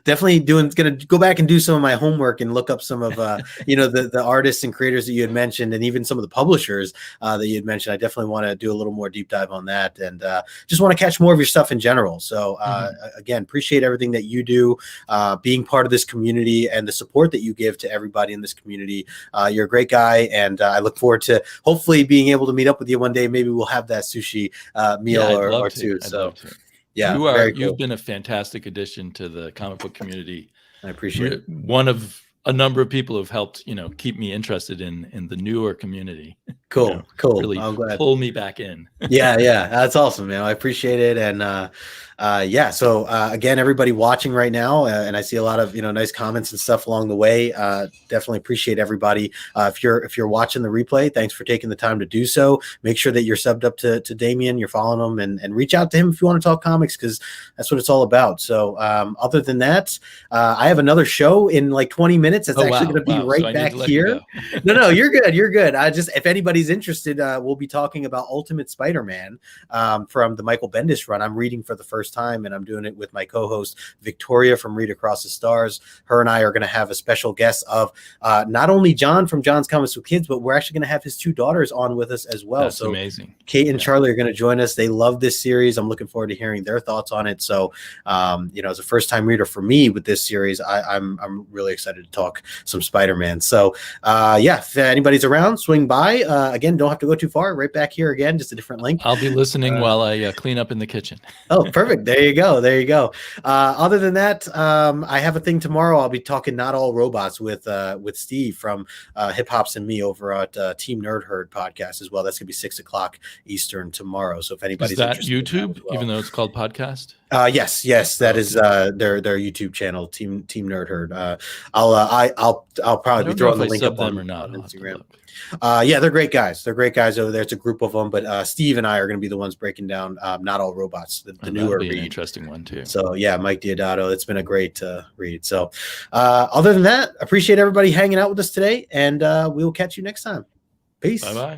definitely going to go back and do some of my homework and look up some of the artists and creators that you had mentioned, and even some of the publishers that you had mentioned. I definitely want to do a little more deep dive on that, and just want to catch more of your stuff in general. So again, appreciate everything that you do, being part of this community and the support that you give to everybody in this community. You're a great guy, and I look forward to hopefully being able to meet up with you one day. Maybe we'll have that sushi meal or two. So yeah, you've been a fantastic addition to the comic book community. I appreciate it. One of a number of people who have helped, keep me interested in the newer community. Cool. Really pull me back in. Yeah, that's awesome, man. I appreciate it. And so again, everybody watching right now, and I see a lot of nice comments and stuff along the way. Definitely appreciate everybody. If you're watching the replay, thanks for taking the time to do so. Make sure that you're subbed up to Damian, you're following him, and reach out to him if you want to talk comics, because that's what it's all about. So other than that, I have another show in like 20 minutes. It's actually going to be right back here. No, you're good. You're good. If anybody's interested, we'll be talking about Ultimate Spider-Man from the Michael Bendis run. I'm reading for the first time, and I'm doing it with my co-host Victoria from Read Across the Stars. Her and I are going to have a special guest of not only John from John's Comics with Kids, but we're actually going to have his 2 daughters on with us as well. That's amazing. Kate and Charlie are going to join us. They love this series. I'm looking forward to hearing their thoughts on it. So as a first-time reader for me with this series, I'm really excited to talk some Spider-Man. So if anybody's around, swing by. Again, don't have to go too far. Right back here again, just a different link. I'll be listening while I clean up in the kitchen. Oh, perfect. There you go. Other than that, I have a thing tomorrow. I'll be talking Not All Robots with Steve from Hip Hops and Me over at Team Nerd Herd podcast as well. That's gonna be 6:00 Eastern tomorrow. So if anybody's interested YouTube, even though it's called podcast. Yes, that is their YouTube channel, Team Nerd Herd. I'll probably be throwing the link up on Instagram. They're great guys. They're great guys over there. It's a group of them, but Steve and I are going to be the ones breaking down Not All Robots, the newer read. An interesting one too. So Mike Diodato, it's been a great read. So other than that, appreciate everybody hanging out with us today, and we will catch you next time. Peace. Bye-bye.